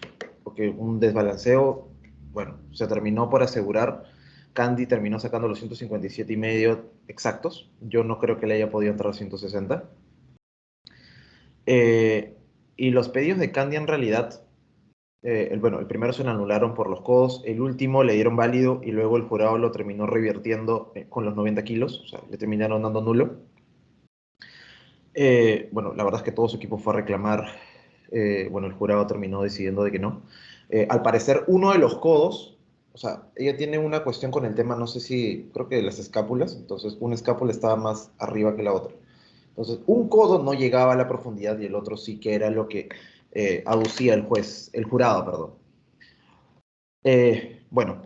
o que un desbalanceo. Bueno, se terminó por asegurar. Candy terminó sacando los 157 y medio exactos. Yo no creo que le haya podido entrar a 160. Eh, y los pedidos de Candy en realidad, bueno, el primero se lo anularon por los codos, el último le dieron válido y luego el jurado lo terminó revirtiendo con los 90 kilos, o sea, le terminaron dando nulo. Bueno, la verdad es que todo su equipo fue a reclamar, bueno, el jurado terminó decidiendo de que no. Al parecer, uno de los codos, o sea, ella tiene una cuestión con el tema, no sé si, creo que de las escápulas, entonces una escápula estaba más arriba que la otra. Entonces, un codo no llegaba a la profundidad y el otro sí que era lo que aducía el jurado, perdón. Bueno,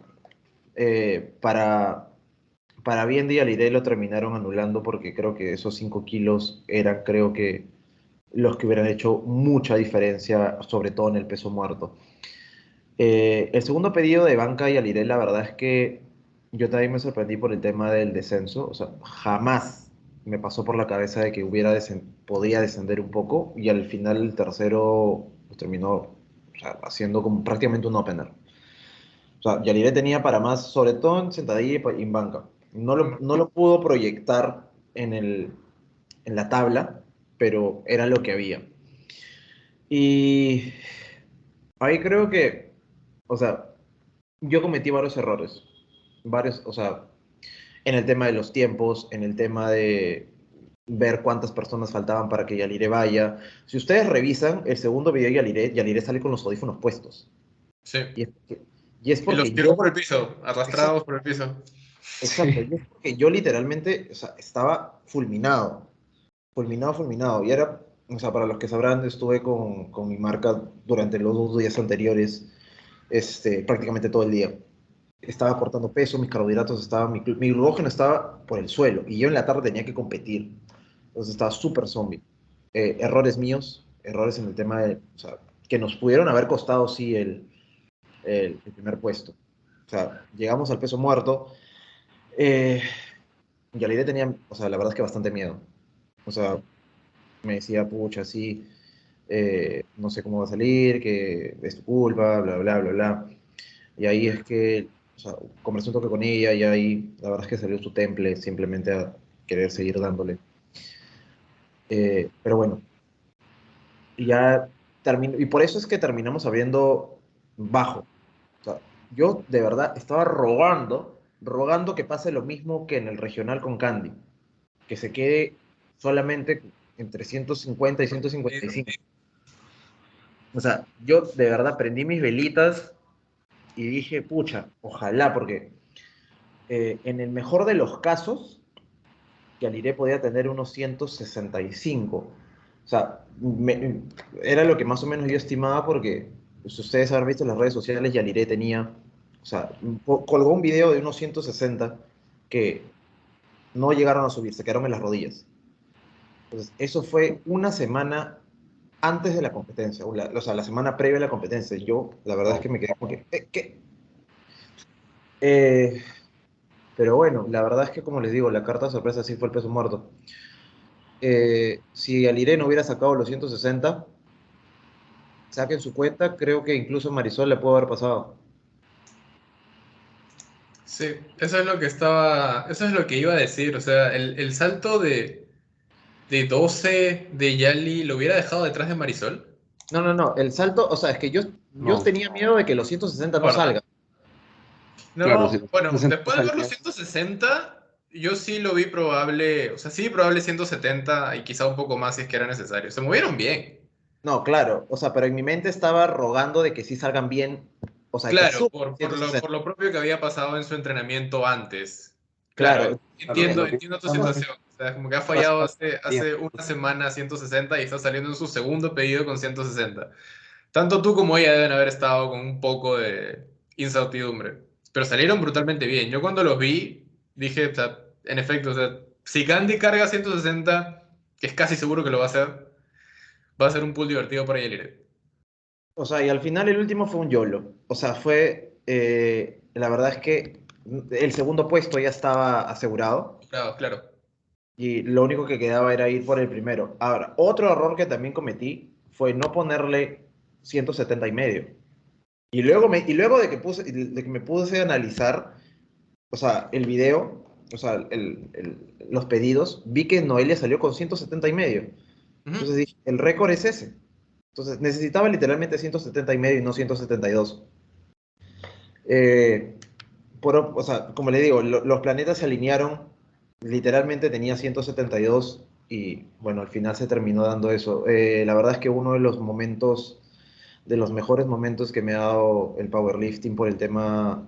para bien de Yaliré lo terminaron anulando porque creo que esos 5 kilos eran, creo que, los que hubieran hecho mucha diferencia, sobre todo en el peso muerto. El segundo pedido de Banca y Yaliré, la verdad es que yo también me sorprendí por el tema del descenso. O sea, jamás me pasó por la cabeza de que podía descender un poco y al final el tercero pues, terminó o sea, haciendo como prácticamente un opener. O sea, Yaliré tenía para más, sobre todo en sentadilla y en banca. No lo pudo proyectar en la tabla, pero era lo que había. Y ahí creo que, o sea, yo cometí varios errores. Varios, o sea, en el tema de los tiempos, en el tema de ver cuántas personas faltaban para que Yaliré vaya. Si ustedes revisan el segundo video de Yaliré, Yaliré sale con los audífonos puestos. Sí. Y es porque, y es Y los porque tiró yo, por el piso, arrastrados por el piso. exacto, Sí. y es porque yo literalmente, o sea, estaba fulminado, fulminado, fulminado. Y era, o sea, para los que sabrán, estuve con mi marca durante los 2 días anteriores, prácticamente todo el día. Estaba cortando peso, mis carbohidratos estaban, mi glucógeno estaba por el suelo y yo en la tarde tenía que competir. Entonces estaba súper zombie. Errores míos, errores en el tema de, o sea, que nos pudieron haber costado, sí, el primer puesto. O sea, llegamos al peso muerto. Eh, Yalide tenía, o sea, la verdad es que bastante miedo. O sea, me decía, pucha, sí, no sé cómo va a salir, que es tu culpa, bla, bla, bla, bla. Y ahí es que, o sea, conversé un toque con ella y ahí la verdad es que salió su temple simplemente a querer seguir dándole. Pero bueno, y ya terminó, y por eso es que terminamos abriendo bajo. O sea, yo de verdad estaba rogando que pase lo mismo que en el regional con Candy, que se quede solamente entre 150 y 155. O sea, yo de verdad prendí mis velitas y dije, pucha, ojalá, porque en el mejor de los casos, Yaliré podía tener unos 165. O sea, era lo que más o menos yo estimaba porque, si ustedes habrán visto en las redes sociales, Yaliré tenía, o sea, colgó un video de unos 160 que no llegaron a subir, se quedaron en las rodillas. Entonces, eso fue una semana antes de la competencia, o sea, la semana previa a la competencia. Yo, la verdad es que me quedé como que, ¿qué? Eh, pero bueno, la verdad es que, como les digo, la carta sorpresa sí fue el peso muerto. Si Aliré no hubiera sacado los 160, saquen su cuenta, creo que incluso Marisol le pudo haber pasado. Sí, eso es lo que iba a decir. O sea, el salto de 12 de Yali lo hubiera dejado detrás de Marisol. No, no, no, el salto, o sea, es que yo No, tenía miedo de que los 160 no ¿Verdad? salgan. claro, si No, los bueno, 60 después de ver los salían, 160, yo sí lo vi probable, o sea, sí probable 170 y quizá un poco más si es que era necesario. Se movieron bien. No, claro, o sea, pero en mi mente estaba rogando de que sí salgan bien, o sea, que Claro, suban por 160. lo propio que había pasado en su entrenamiento antes. Claro, Claro, claro, dije, lo que entiendo tu estamos situación. O sea, como que ha o sea, fallado bien. hace una semana 160 y está saliendo en su segundo pedido con 160. Tanto tú como ella deben haber estado con un poco de incertidumbre. Pero salieron brutalmente bien. Yo cuando los vi, dije, o sea, en efecto, o sea, si Candy carga 160, que es casi seguro que lo va a ser un pool divertido para Yeliret. o sea, y al final el último fue un YOLO. O sea, la verdad es que el segundo puesto ya estaba asegurado Claro, claro. y lo único que quedaba era ir por el primero. Ahora, otro error que también cometí fue no ponerle 170 y medio. Y luego de que me puse a analizar, o sea, el video, o sea, los pedidos, vi que Noelia salió con 170 y medio. Ujú. Entonces dije, el récord es ese. Entonces necesitaba literalmente 170 y medio y no 172. Eh, o sea, como le digo, los planetas se alinearon, literalmente tenía 172 y bueno, al final se terminó dando eso. La verdad es que uno de los momentos, de los mejores momentos que me ha dado el powerlifting por el tema,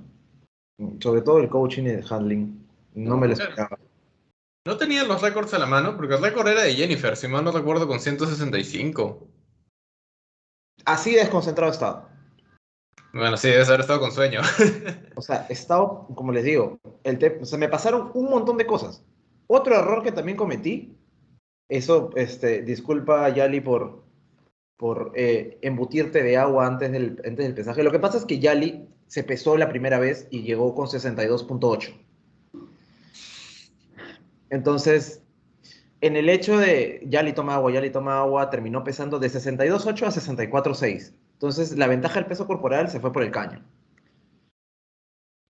sobre todo el coaching y el handling, no me lo No, esperaba. No tenían los récords a la mano, porque el récord era de Jennifer, si mal no recuerdo, con 165. Así desconcentrado estaba. Bueno, sí, debes haber estado con sueño. O sea, he estado, como les digo, o sea, me pasaron un montón de cosas. Otro error que también cometí, disculpa Yali por embutirte de agua antes del pesaje. Lo que pasa es que Yali se pesó la primera vez y llegó con 62,8. Entonces, en el hecho de Yali toma agua, terminó pesando de 62,8 a 64,6. Entonces, la ventaja del peso corporal se fue por el caño.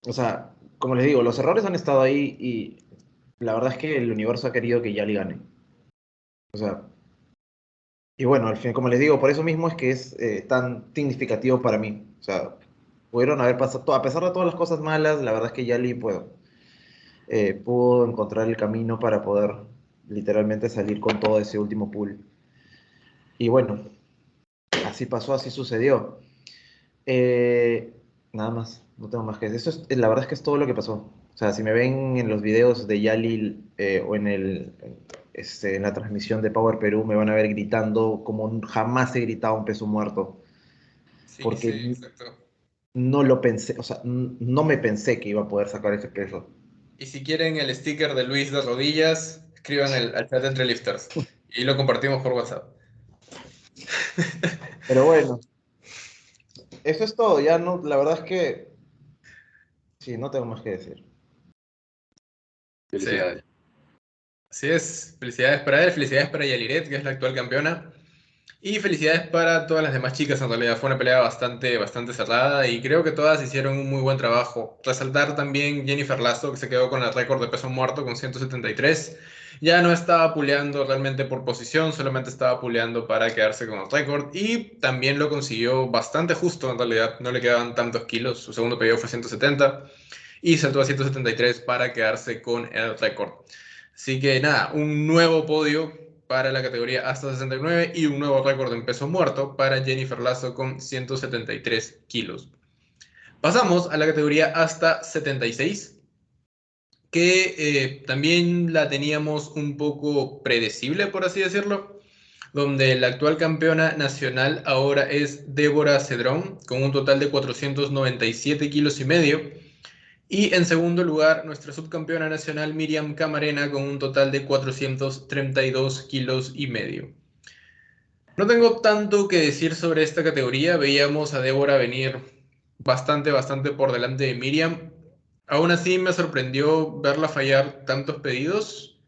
O sea, como les digo, los errores han estado ahí y la verdad es que el universo ha querido que Yali gane. O sea, y bueno, al fin, como les digo, por eso mismo es que es tan significativo para mí. O sea, pudieron haber pasado, a pesar de todas las cosas malas, la verdad es que Yali pudo encontrar el camino para poder literalmente salir con todo ese último pool. Y bueno, así pasó, así sucedió. Eh, Nada más, no tengo más que decir. La verdad es que es todo lo que pasó. O sea, si me ven en los videos de Yali o en la transmisión de Power Perú, me van a ver gritando como jamás he gritado un peso muerto. Sí, sí, Porque exacto. no lo pensé, o sea, no me pensé que iba a poder sacar ese peso. Y si quieren el sticker de Luis de rodillas, escriban al chat entre lifters y lo compartimos por WhatsApp. Pero bueno, eso es todo. Ya no, la verdad es que sí, no tengo más que decir. Sí, felicidades. así es. Felicidades para él, felicidades para Yaliret, que es la actual campeona. Y felicidades para todas las demás chicas, en realidad fue una pelea bastante cerrada y creo que todas hicieron un muy buen trabajo. Resaltar también Jennifer Lazo, que se quedó con el récord de peso muerto con 173. Ya no estaba puleando realmente por posición, solamente estaba puleando para quedarse con el récord y también lo consiguió bastante justo, en realidad no le quedaban tantos kilos, su segundo pedido fue 170 y saltó a 173 para quedarse con el récord. Así que nada, un nuevo podio para la categoría hasta 69 y un nuevo récord en peso muerto para Jennifer Lazo con 173 kilos. Pasamos a la categoría hasta 76, que también la teníamos un poco predecible, por así decirlo, donde la actual campeona nacional ahora es Débora Cedrón, con un total de 497 kilos y medio. Y en segundo lugar, nuestra subcampeona nacional Miriam Camarena con un total de 432 kilos y medio. No tengo tanto que decir sobre esta categoría. Veíamos a Débora venir bastante por delante de Miriam. Aún así me sorprendió verla fallar tantos pedidos.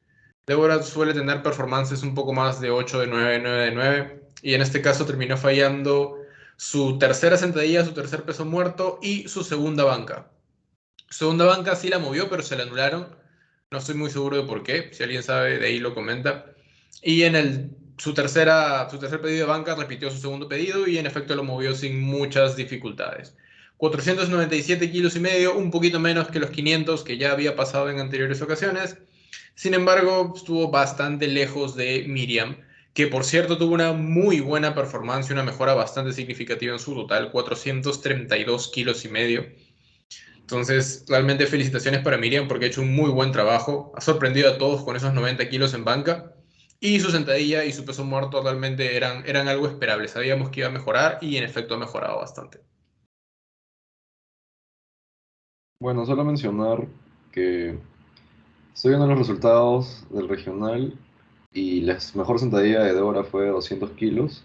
Débora suele tener performances un poco más de 8 de 9, 9 de 9. Y en este caso terminó fallando su tercera sentadilla, su tercer peso muerto y su segunda banca. Segunda banca sí la movió, pero se la anularon. No estoy muy seguro de por qué. Si alguien sabe, de ahí lo comenta. Y su tercer pedido de banca repitió su segundo pedido y en efecto lo movió sin muchas dificultades. 497 kilos y medio, un poquito menos que los 500 que ya había pasado en anteriores ocasiones. Sin embargo, estuvo bastante lejos de Miriam, que por cierto tuvo una muy buena performance y una mejora bastante significativa en su total, 432 kilos y medio. Entonces, realmente felicitaciones para Miriam porque ha hecho un muy buen trabajo. Ha sorprendido a todos con esos 90 kilos en banca. Y su sentadilla y su peso muerto realmente eran algo esperable. Sabíamos que iba a mejorar y en efecto ha mejorado bastante. Bueno, solo mencionar que estoy viendo los resultados del regional y la mejor sentadilla de Débora fue de 200 kilos.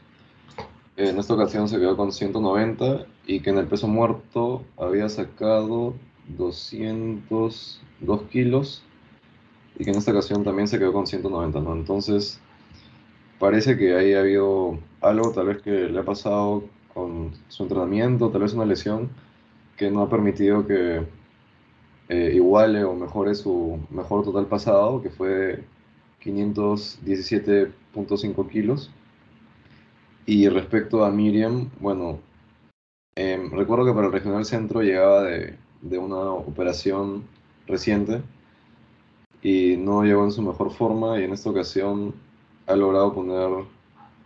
En esta ocasión se quedó con 190 y que en el peso muerto había sacado 202 kilos y que en esta ocasión también se quedó con 190, ¿no? Entonces parece que ahí ha habido algo tal vez que le ha pasado con su entrenamiento, tal vez una lesión que no ha permitido que iguale o mejore su mejor total pasado, que fue 517.5 kilos. Y respecto a Miriam, bueno, recuerdo que para el Regional Centro llegaba de una operación reciente y no llegó en su mejor forma y en esta ocasión ha logrado poner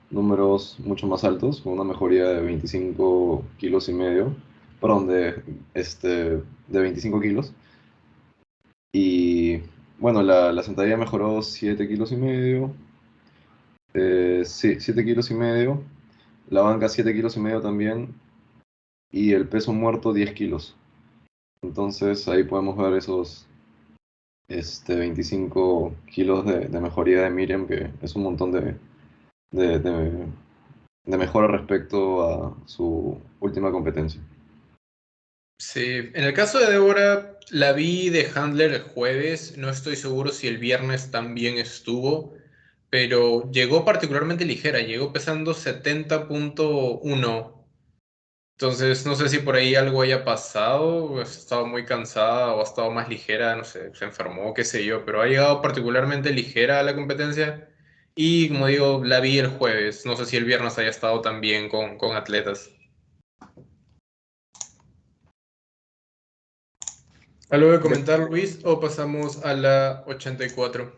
números mucho más altos, con una mejoría de 25 kilos y medio, perdón, de 25 kilos. Y bueno, la sentadilla mejoró 7 kilos y medio, sí, 7 kilos y medio, la banca 7 kilos y medio también, y el peso muerto 10 kilos. Entonces ahí podemos ver esos 25 kilos de mejoría de Miriam, que es un montón de, de- de mejora respecto a su última competencia. Sí, en el caso de Débora, la vi de handler el jueves. No estoy seguro si el viernes también estuvo, pero llegó particularmente ligera. Llegó pesando 70.1. Entonces, no sé si por ahí algo haya pasado, o ha estado muy cansada o ha estado más ligera, no sé, se enfermó, qué sé yo, pero ha llegado particularmente ligera a la competencia y como digo, la vi el jueves, no sé si el viernes haya estado también con atletas. ¿Algo de De, comentar, Luis, o pasamos a la 84?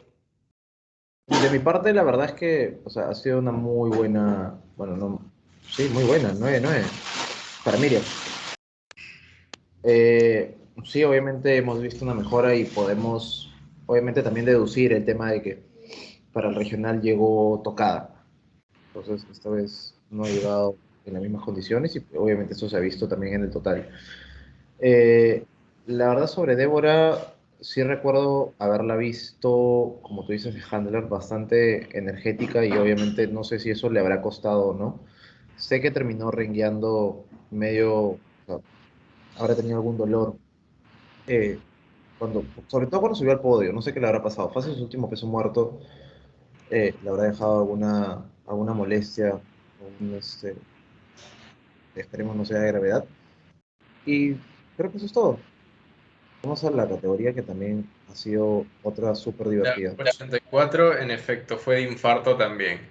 de mi parte, la verdad es que, o sea, ha sido una muy buena, bueno, no, sí, muy buena, 9-9 para Miriam. Sí, obviamente hemos visto una mejora y podemos, obviamente, también deducir el tema de que para el regional llegó tocada. Entonces, esta vez no ha llegado en las mismas condiciones y obviamente eso se ha visto también en el total. Eh, la verdad sobre Débora, sí recuerdo haberla visto, como tú dices, de handler bastante energética y obviamente no sé si eso le habrá costado o no. Sé que terminó rengueando medio, o sea, habrá tenido algún dolor, sobre todo cuando subió al podio, no sé qué le habrá pasado. Fácil su último peso muerto, le habrá dejado alguna molestia, esperemos no sea de gravedad. Y creo que eso es todo. Vamos a la categoría que también ha sido otra súper La divertida. 84, en efecto, fue de infarto también.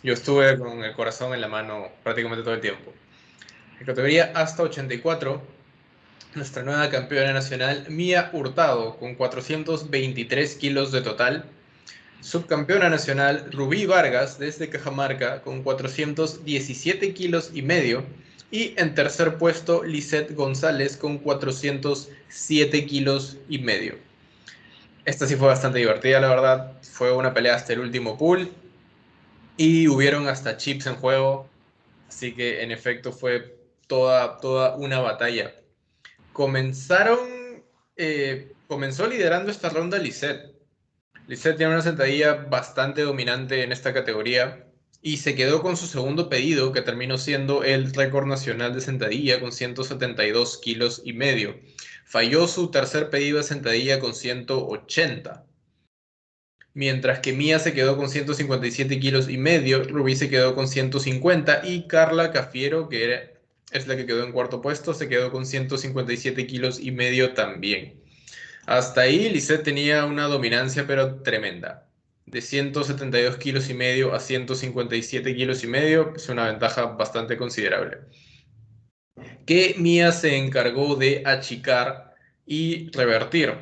Yo estuve con el corazón en la mano prácticamente todo el tiempo. En categoría hasta 84, nuestra nueva campeona nacional, Mía Hurtado, con 423 kilos de total. Subcampeona nacional, Rubí Vargas, desde Cajamarca, con 417 kilos y medio. Y en tercer puesto, Lisette González, con 407 kilos y medio. Esta sí fue bastante divertida, la verdad. Fue una pelea hasta el último pool. Y hubieron hasta chips en juego. Así que en efecto fue toda una batalla. Comenzó liderando esta ronda Lisette. Lisette tiene una sentadilla bastante dominante en esta categoría y se quedó con su segundo pedido, que terminó siendo el récord nacional de sentadilla con 172 kilos y medio. Falló su tercer pedido de sentadilla con 180. Mientras que Mía se quedó con 157 kilos y medio, Rubí se quedó con 150 y Carla Cafiero, que es la que quedó en cuarto puesto, se quedó con 157 kilos y medio también. Hasta ahí Lisette tenía una dominancia pero tremenda. De 172 kilos y medio a 157 kilos y medio, es una ventaja bastante considerable. Que Mia se encargó de achicar y revertir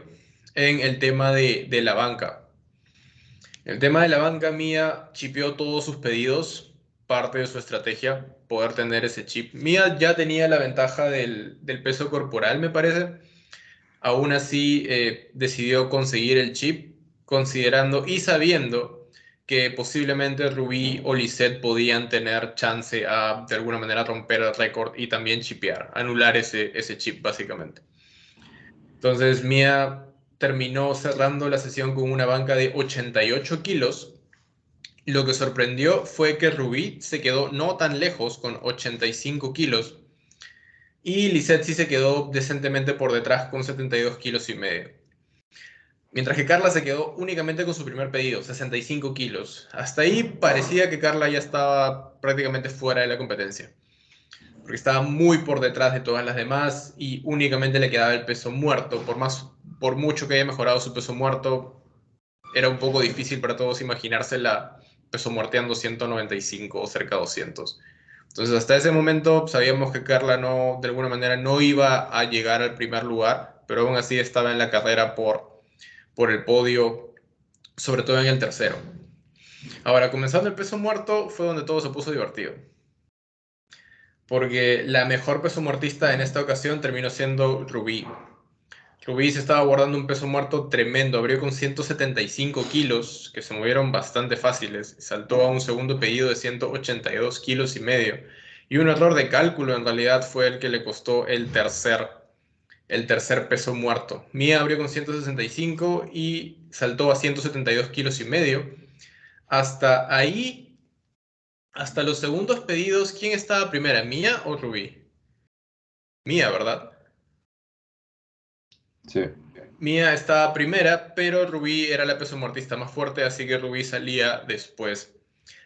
en el tema de la banca. El tema de la banca, Mia chipeó todos sus pedidos, parte de su estrategia, poder tener ese chip. Mia ya tenía la ventaja del peso corporal, me parece. Aún así, decidió conseguir el chip, considerando y sabiendo que posiblemente Rubí o Lisette podían tener chance a, de alguna manera, romper el récord y también chipear, anular ese chip, básicamente. Entonces, Mia terminó cerrando la sesión con una banca de 88 kilos. Lo que sorprendió fue que Rubí se quedó no tan lejos, con 85 kilos, y Lisette sí se quedó decentemente por detrás con 72 kilos y medio. Mientras que Carla se quedó únicamente con su primer pedido, 65 kilos. Hasta ahí parecía que Carla ya estaba prácticamente fuera de la competencia, porque estaba muy por detrás de todas las demás y únicamente le quedaba el peso muerto. Por mucho que haya mejorado su peso muerto, era un poco difícil para todos imaginársela peso muerteando 195 o cerca de 200. Entonces, hasta ese momento sabíamos que Carla no, de alguna manera, no iba a llegar al primer lugar, pero aún así estaba en la carrera por el podio, sobre todo en el tercero. Ahora, comenzando el peso muerto fue donde todo se puso divertido, porque la mejor peso muertista en esta ocasión terminó siendo Rubí. Rubí se estaba guardando un peso muerto tremendo, abrió con 175 kilos, que se movieron bastante fáciles, saltó a un segundo pedido de 182 kilos y medio, y un error de cálculo en realidad fue el que le costó el tercer peso muerto. Mia abrió con 165 y saltó a 172 kilos y medio. Hasta ahí, hasta los segundos pedidos, ¿quién estaba primera, Mia o Rubí? Mia, ¿verdad? Sí. Mia estaba primera, pero Rubí era la peso muertista más fuerte, así que Rubí salía después.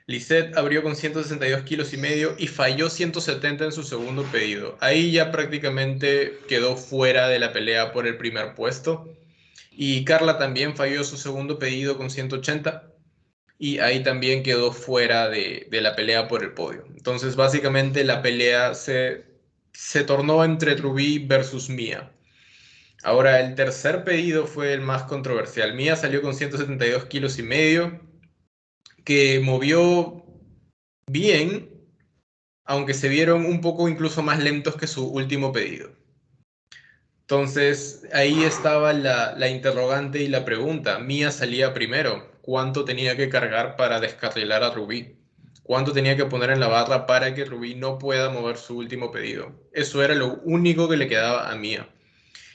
Lisette abrió con 162 kilos y medio y falló 170 en su segundo pedido. Ahí ya prácticamente quedó fuera de la pelea por el primer puesto. Y Carla también falló su segundo pedido con 180 y ahí también quedó fuera de la pelea por el podio. Entonces, básicamente la pelea se tornó entre Rubí versus Mia. Ahora, el tercer pedido fue el más controversial. Mia salió con 172 kilos y medio, que movió bien, aunque se vieron un poco incluso más lentos que su último pedido. Entonces, ahí estaba la interrogante y la pregunta. Mia salía primero. ¿Cuánto tenía que cargar para descarrilar a Rubí? ¿Cuánto tenía que poner en la barra para que Rubí no pueda mover su último pedido? Eso era lo único que le quedaba a Mia.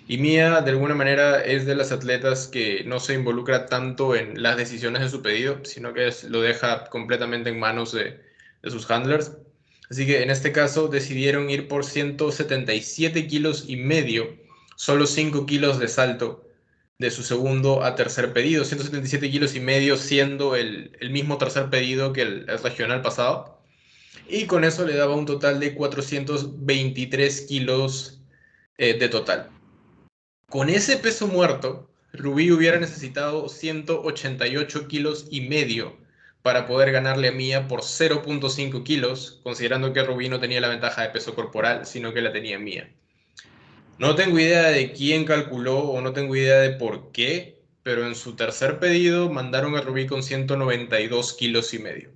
Y Mia, de alguna manera, es de las atletas que no se involucra tanto en las decisiones de su pedido, sino que lo deja completamente en manos de sus handlers. Así que en este caso decidieron ir por 177 kilos y medio, solo 5 kilos de salto de su segundo a tercer pedido, 177 kilos y medio siendo el mismo tercer pedido que el regional pasado. Y con eso le daba un total de 423 kilos de total. Con ese peso muerto, Rubí hubiera necesitado 188 kilos y medio para poder ganarle a Mia por 0.5 kilos, considerando que Rubí no tenía la ventaja de peso corporal, sino que la tenía Mia. No tengo idea de quién calculó o no tengo idea de por qué, pero en su tercer pedido mandaron a Rubí con 192 kilos y medio,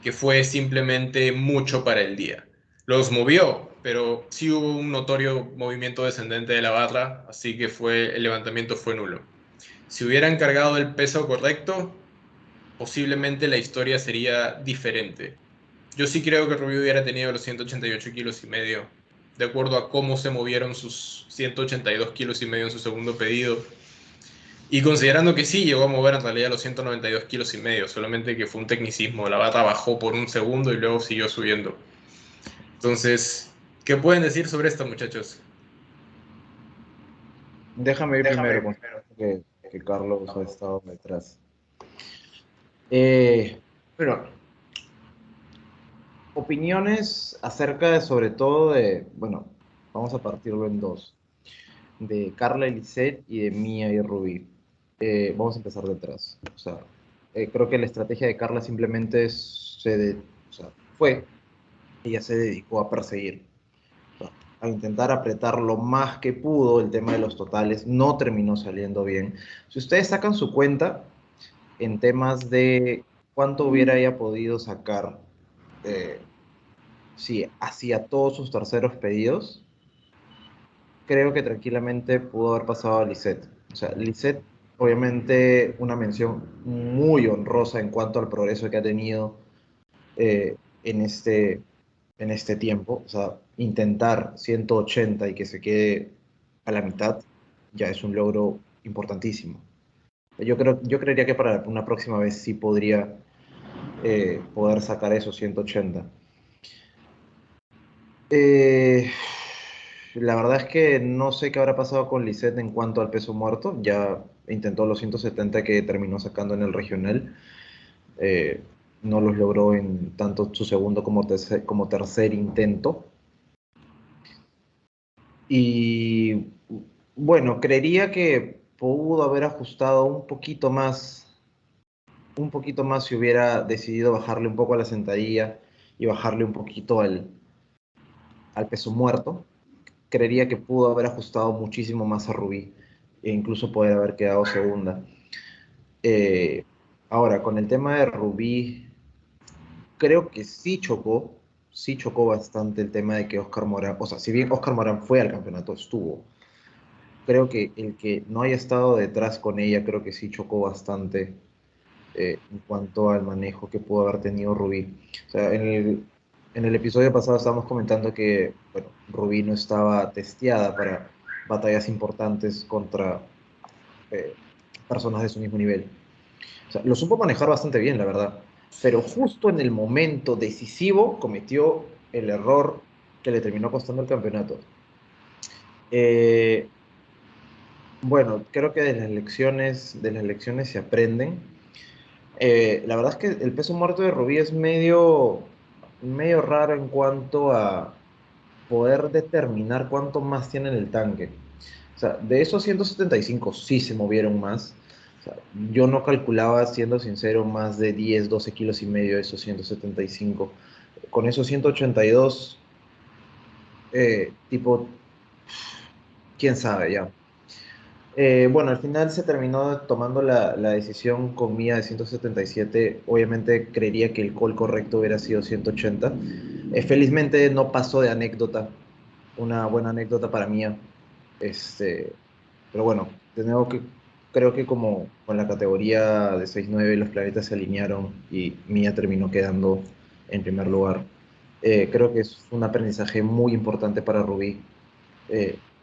que fue simplemente mucho para el día. Los movió, pero sí hubo un notorio movimiento descendente de la barra, así que el levantamiento fue nulo. Si hubieran cargado el peso correcto, posiblemente la historia sería diferente. Yo sí creo que Rubio hubiera tenido los 188 kilos y medio, de acuerdo a cómo se movieron sus 182 kilos y medio en su segundo pedido. Y considerando que sí llegó a mover en realidad los 192 kilos y medio, solamente que fue un tecnicismo, la barra bajó por un segundo y luego siguió subiendo. Entonces, ¿qué pueden decir sobre esto, muchachos? Déjame ir primero, que Carlos ha estado detrás. Bueno, Opiniones acerca de, sobre todo de, bueno, vamos a partirlo en dos, de Carla y Lisette y de Mía y Rubí. Vamos a empezar detrás. O sea, creo que la estrategia de Carla simplemente o sea, fue, ella se dedicó a perseguir, o sea, a intentar apretar lo más que pudo el tema de los totales, no terminó saliendo bien. Si ustedes sacan su cuenta en temas de cuánto hubiera ella podido sacar, eh, si hacía todos sus terceros pedidos, creo que tranquilamente pudo haber pasado a Lisette. O sea, Lisette, obviamente, una mención muy honrosa en cuanto al progreso que ha tenido eh, en en este tiempo. O sea, intentar 180 y que se quede a la mitad ya es un logro importantísimo. Yo creería que para una próxima vez sí podría poder sacar esos 180. Eh, la verdad es que no sé qué habrá pasado con Lisette en cuanto al peso muerto. Ya intentó los 170 que terminó sacando en el regional. Eh, no los logró en tanto su segundo como tercer intento. Y bueno, creería que pudo haber ajustado un poquito más si hubiera decidido bajarle un poco a la sentadilla y bajarle un poquito al peso muerto. Creería que pudo haber ajustado muchísimo más a Rubí e incluso poder haber quedado segunda. Eh, Ahora, con el tema de Rubí, creo que sí chocó bastante el tema de que Oscar Morán, o sea, si bien Oscar Morán fue al campeonato, estuvo, creo que el que no haya estado detrás con ella, creo que sí chocó bastante en cuanto al manejo que pudo haber tenido Rubí. O sea, en el episodio pasado estábamos comentando que, bueno, Rubí no estaba testeada para batallas importantes contra eh, personas de su mismo nivel. O sea, lo supo manejar bastante bien, la verdad. Pero justo en el momento decisivo cometió el error que le terminó costando el campeonato. Eh, bueno, creo que de las lecciones se aprenden. La verdad es que el peso muerto de Rubí es medio raro en cuanto a poder determinar cuánto más tiene en el tanque. O sea, de esos 175 sí se movieron más. O sea, yo no calculaba, siendo sincero, más de 10, 12 kilos y medio de esos 175. Con esos 182, tipo, quién sabe ya. Bueno, al final se terminó tomando la decisión con Mía de 177. Obviamente creería que el call correcto hubiera sido 180. Felizmente no pasó de anécdota, una buena anécdota para Mía. Este, pero bueno, de nuevo que creo que como con la categoría de 6-9 los planetas se alinearon y Mía terminó quedando en primer lugar. Creo que es un aprendizaje muy importante para Rubí,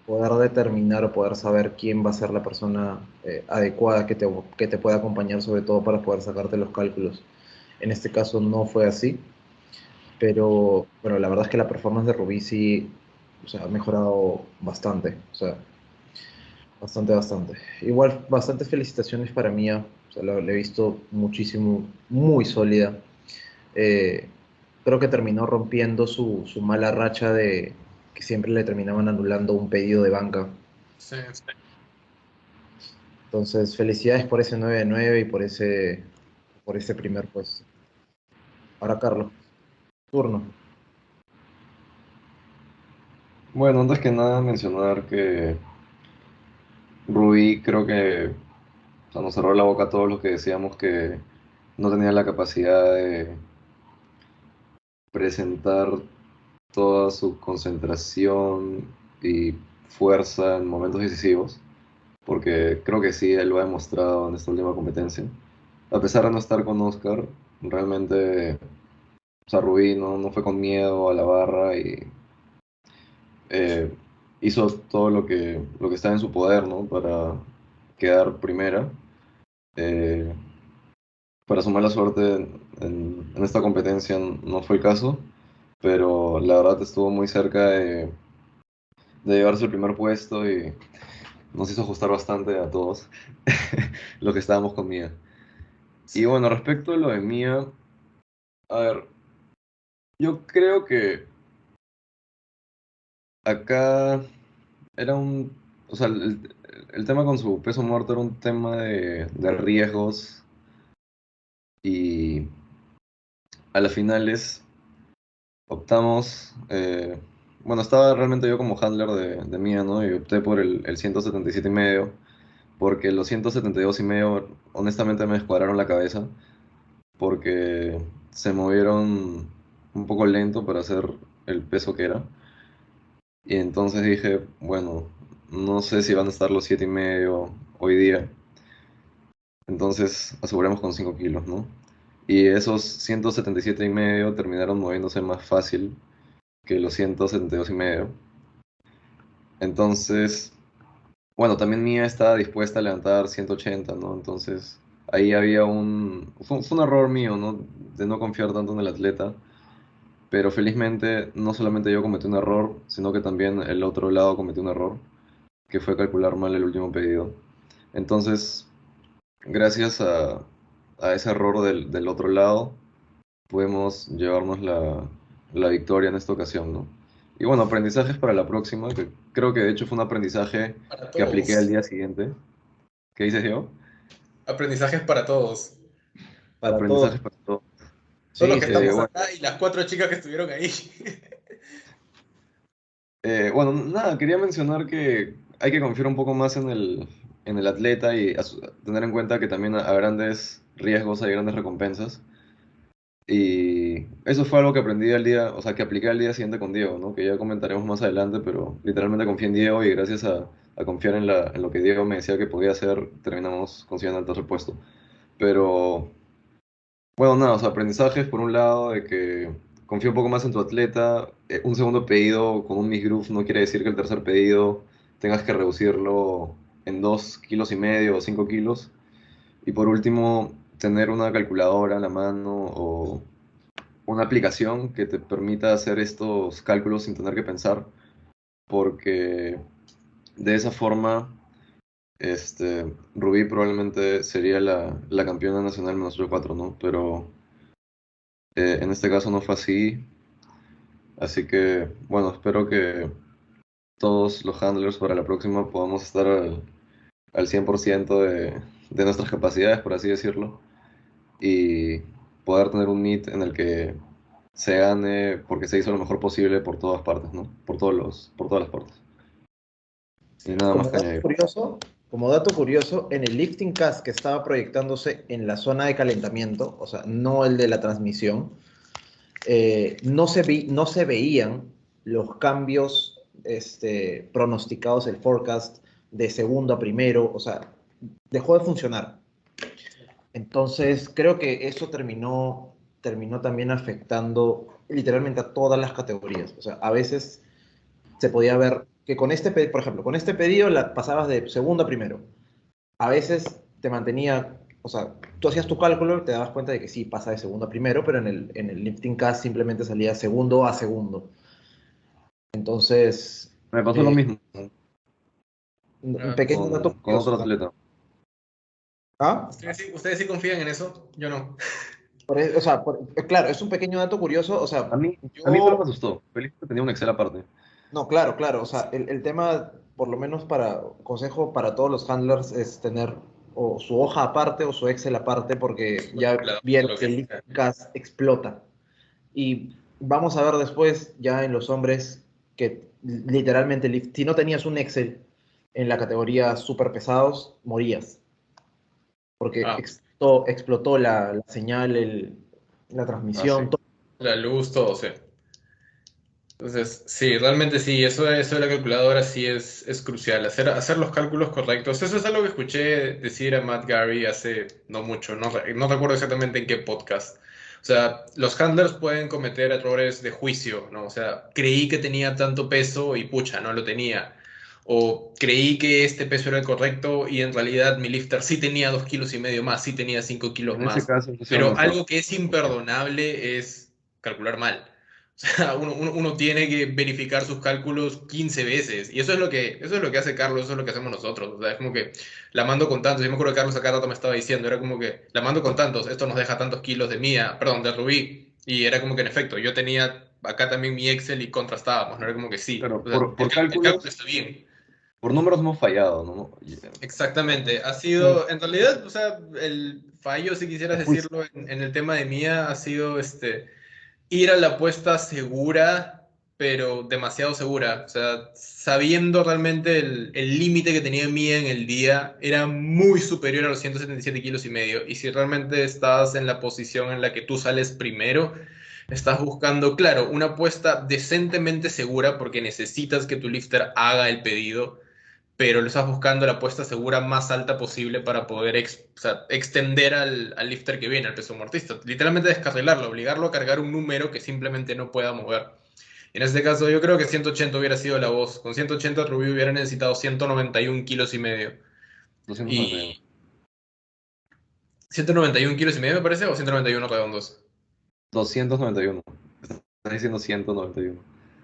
poder determinar o poder saber quién va a ser la persona adecuada que te pueda acompañar, sobre todo para poder sacarte los cálculos. En este caso no fue así, pero bueno, la verdad es que la performance de Rubí sí, o sea, ha mejorado bastante, o sea, bastante. Igual, bastantes felicitaciones para Mía, o sea, la he visto muchísimo, muy sólida. Eh, Creo que terminó rompiendo su mala racha de que siempre le terminaban anulando un pedido de banca. Sí. Entonces, felicidades por ese 9 de 9 y por ese primer puesto. Ahora, Carlos, turno. Bueno, antes que nada mencionar que Rubí creo que, o sea, nos cerró la boca a todos los que decíamos que no tenía la capacidad de presentar toda su concentración y fuerza en momentos decisivos, porque creo que sí, él lo ha demostrado en esta última competencia. A pesar de no estar con Oscar, realmente, o sea, Rubí no fue con miedo a la barra y eh, hizo todo lo que estaba en su poder, ¿no? Para quedar primera. Eh, para su mala suerte en esta competencia no fue el caso, pero la verdad estuvo muy cerca de llevarse el primer puesto y nos hizo ajustar bastante a todos lo que estábamos con Mía. Sí. Y bueno, respecto a lo de Mía, a ver, Yo creo que acá era o sea, el tema con su peso muerto era un tema de riesgos y a las finales optamos, bueno, estaba realmente yo como handler de Mía, ¿no? Y opté por el 177,5, porque los 172,5 honestamente me descuadraron la cabeza, porque se movieron un poco lento para hacer el peso que era. Y entonces dije, bueno, no sé si van a estar los 7,5 hoy día, entonces aseguremos con 5 kilos, ¿no? Y esos 177,5 terminaron moviéndose más fácil que los 172,5. Entonces, bueno, también Mía estaba dispuesta a levantar 180, ¿no? Entonces, ahí había fue un error mío, ¿no? De no confiar tanto en el atleta. Pero felizmente, no solamente yo cometí un error, sino que también el otro lado cometió un error, que fue calcular mal el último pedido. Entonces, gracias a ese error del otro lado, pudimos llevarnos la victoria en esta ocasión, ¿no? Y bueno, aprendizajes para la próxima, que creo que de hecho fue un aprendizaje Para que apliqué al todos. día siguiente. ¿Qué dices, yo? Aprendizajes para todos. Para todos. Aprendizajes para todo. Todos los Sí, que sí. estamos Bueno, acá y las 4 chicas que estuvieron ahí. bueno, nada, quería mencionar que hay que confiar un poco más en el atleta y tener en cuenta que también a grandes riesgos hay grandes recompensas. Y eso fue algo que aprendí al día, o sea, que apliqué al día siguiente con Diego, ¿no? Que ya comentaremos más adelante, pero literalmente confié en Diego y gracias a confiar en lo que Diego me decía que podía hacer, terminamos consiguiendo el tercer puesto. Pero, bueno, nada, o sea, aprendizajes por un lado de que confío un poco más en tu atleta. Un segundo pedido con un misgroove no quiere decir que el tercer pedido tengas que reducirlo en 2,5 kilos o 5 kilos. Y por último, tener una calculadora a la mano o una aplicación que te permita hacer estos cálculos sin tener que pensar, porque de esa forma, Rubí probablemente sería la campeona nacional menos 4, ¿no? Pero en este caso no fue así, así que, bueno, espero que todos los handlers para la próxima podamos estar al 100% de nuestras capacidades, por así decirlo, y poder tener un meet en el que se gane porque se hizo lo mejor posible por todas partes, ¿no? Por todas las partes. Y nada más Como que dato añadir. curioso, como dato curioso, en el lifting cast que estaba proyectándose en la zona de calentamiento, o sea, no el de la transmisión, no se veían los cambios pronosticados, el forecast de segundo a primero, o sea, dejó de funcionar. Entonces, creo que eso terminó también afectando literalmente a todas las categorías. O sea, a veces se podía ver que por ejemplo, con este pedido pasabas de segundo a primero. A veces te mantenía, o sea, tú hacías tu cálculo y te dabas cuenta de que sí, pasa de segundo a primero, pero en el lifting cast simplemente salía segundo a segundo. Entonces, Me pasó lo eh, mismo un Ah, pequeño dato con otro curioso. atleta. ¿Ah? ¿Ustedes sí confían en eso? Yo no. O sea, claro, es un pequeño dato curioso. O A sea, mí, a mí solo me yo. asustó. Feliz que tenía un Excel aparte. No, claro, claro. O sea, el tema, por lo menos consejo para todos los handlers es tener o su hoja aparte o su Excel aparte, porque ya vieron Lo que que el sea. gas explota. Y vamos a ver después, ya en los hombres, que literalmente, si no tenías un Excel en la categoría super pesados, morías. Porque Ah, explotó la señal, la Ah, sí. transmisión, todo. la luz, todo, sí. Entonces, sí, realmente sí, eso de la calculadora sí es crucial, hacer los cálculos correctos. Eso es algo que escuché decir a Matt Gary hace no mucho, no recuerdo exactamente en qué podcast. O sea, los handlers pueden cometer errores de juicio, ¿no? O sea, creí que tenía tanto peso y pucha, no lo tenía. O creí que este peso era el correcto y en realidad mi lifter sí tenía 2,5 kilos más, sí tenía 5 kilos En ese más. caso, sí van a Pero estar. algo que es imperdonable es calcular mal. O sea, uno tiene que verificar sus cálculos 15 veces. Y eso es lo que hace Carlos, eso es lo que hacemos nosotros. O sea, es como que la mando con tantos. Yo me acuerdo que Carlos acá rato me estaba diciendo, era como que la mando con tantos, esto nos deja tantos kilos de mía, perdón, de Rubí. Y era como que en efecto, yo tenía acá también mi Excel y contrastábamos, no era como que sí, Pero o sea, por el cálculo cálculos, está bien. por números hemos fallado, ¿no? Exactamente, ha sido, en realidad, o sea, el fallo, si quisieras Te fuiste. decirlo, en el tema de Mía, ha sido ir a la apuesta segura, pero demasiado segura. O sea, sabiendo realmente el límite que tenía Mía en el día, era muy superior a los 177 kilos y medio. Y si realmente estás en la posición en la que tú sales primero, estás buscando, claro, una apuesta decentemente segura porque necesitas que tu lifter haga el pedido, pero lo estás buscando la apuesta segura más alta posible para poder o sea, extender al lifter que viene, al peso muertista. Literalmente descarrilarlo, obligarlo a cargar un número que simplemente no pueda mover. En este caso, yo creo que 180 hubiera sido la voz. Con 180 Rubí hubiera necesitado 191 kilos y medio. 291. Y 191 kilos y medio, me parece, o 191 redondos. 291. Estás diciendo 191.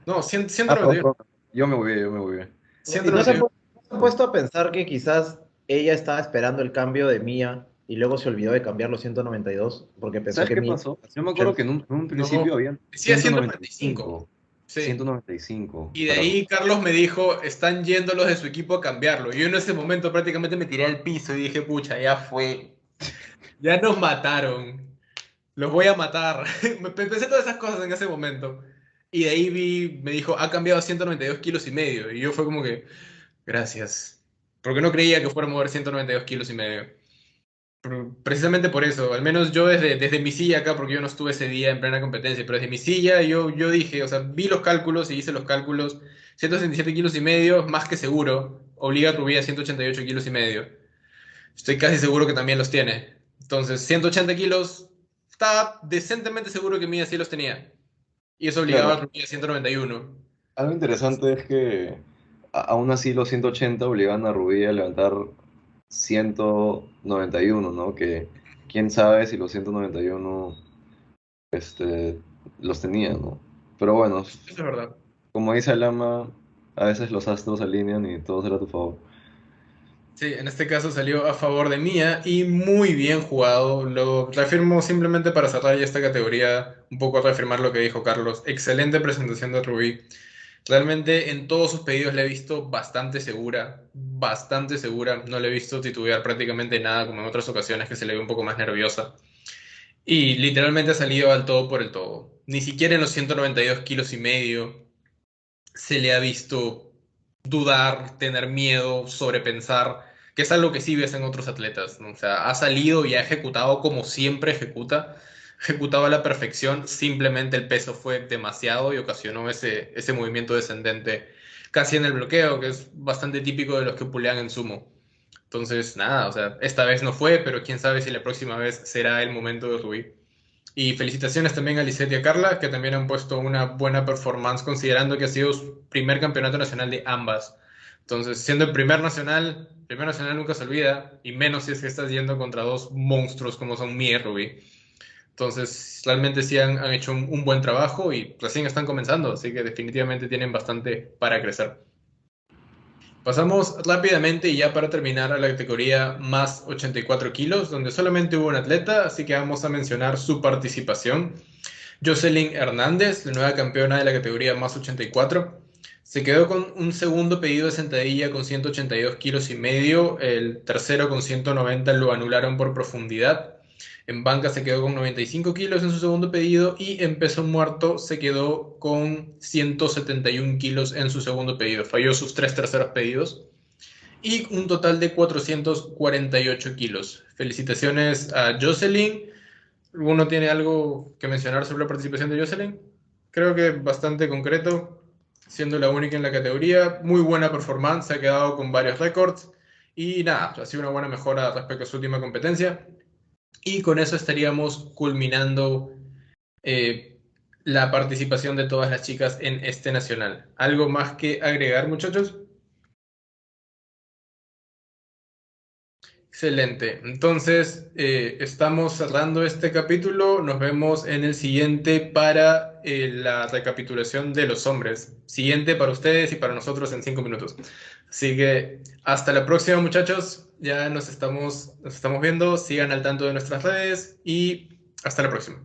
No, Ah, perdón, 191. perdón. Yo me voy bien. ¿Y no se, 191. no se han puesto a pensar que quizás ella estaba esperando el cambio de Mía y luego se olvidó de cambiar los 192 porque pensó ¿Sabes que qué Mía... pasó? Yo me acuerdo que en un principio No, habían decía 195. 195. Sí. 195 Y de para... ahí Carlos me dijo, están yendo los de su equipo a cambiarlo. Y yo en ese momento prácticamente me tiré al piso y dije, pucha, ya fue. Ya nos mataron. Los voy a matar. Pensé todas esas cosas en ese momento. Y de ahí me dijo, ha cambiado a 192 kilos y medio. Y yo fue como que, gracias. Porque no creía que fuera a mover 192 kilos y medio. Precisamente por eso, al menos yo desde mi silla acá, porque yo no estuve ese día en plena competencia, pero desde mi silla yo dije, o sea, vi los cálculos y hice los cálculos, 167 kilos y medio, más que seguro, obliga a Rubí a 188 kilos y medio. Estoy casi seguro que también los tiene. Entonces, 180 kilos, estaba decentemente seguro que Mía sí los tenía. Y eso obligaba a Claro, Rubí a 191. algo interesante es que aún así los 180 obligan a Rubí a levantar 191, ¿no? Que quién sabe si los 191 los tenía, ¿no? Pero bueno, Eso es verdad. como dice Lama, a veces los astros se alinean y todo será a tu favor. Sí, en este caso salió a favor de Mía y muy bien jugado. Lo reafirmo simplemente para cerrar ya esta categoría, un poco a reafirmar lo que dijo Carlos. Excelente presentación de Rubí. Realmente en todos sus pedidos la he visto bastante segura, bastante segura. No le he visto titubear prácticamente nada como en otras ocasiones que se le ve un poco más nerviosa. Y literalmente ha salido al todo por el todo. Ni siquiera en los 192 kilos y medio se le ha visto dudar, tener miedo, sobrepensar, que es algo que sí ves en otros atletas, ¿no? O sea, ha salido y ha ejecutado como siempre ejecuta, ejecutaba a la perfección, simplemente el peso fue demasiado y ocasionó ese movimiento descendente casi en el bloqueo, que es bastante típico de los que pulean en sumo. Entonces, nada, o sea, esta vez no fue, pero quién sabe si la próxima vez será el momento de Rubí. Y felicitaciones también a Lisette y a Carla, que también han puesto una buena performance, considerando que ha sido su primer campeonato nacional de ambas. Entonces, siendo el primer nacional nunca se olvida, y menos si es que estás yendo contra dos monstruos como son Mia y Rubí. Entonces, realmente sí han hecho un buen trabajo y recién están comenzando, así que definitivamente tienen bastante para crecer. Pasamos rápidamente y ya para terminar a la categoría más 84 kilos, donde solamente hubo un atleta, así que vamos a mencionar su participación. Jocelyn Hernández, la nueva campeona de la categoría más 84, se quedó con un segundo pedido de sentadilla con 182 kilos y medio, el tercero con 190 lo anularon por profundidad. En banca se quedó con 95 kilos en su segundo pedido y en peso muerto se quedó con 171 kilos en su segundo pedido. Falló sus tres terceros pedidos y un total de 448 kilos. Felicitaciones a Jocelyn. ¿Alguno tiene algo que mencionar sobre la participación de Jocelyn? Creo que bastante concreto, siendo la única en la categoría. Muy buena performance, se ha quedado con varios récords. Y nada, ha sido una buena mejora respecto a su última competencia. Y con eso estaríamos culminando eh, la participación de todas las chicas en este nacional. ¿Algo más que agregar, muchachos? Excelente. Entonces, estamos cerrando este capítulo. Nos vemos en el siguiente para la recapitulación de los hombres. Siguiente para ustedes y para nosotros en 5 minutos. Así que hasta la próxima, muchachos. Ya nos estamos viendo. Sigan al tanto de nuestras redes y hasta la próxima.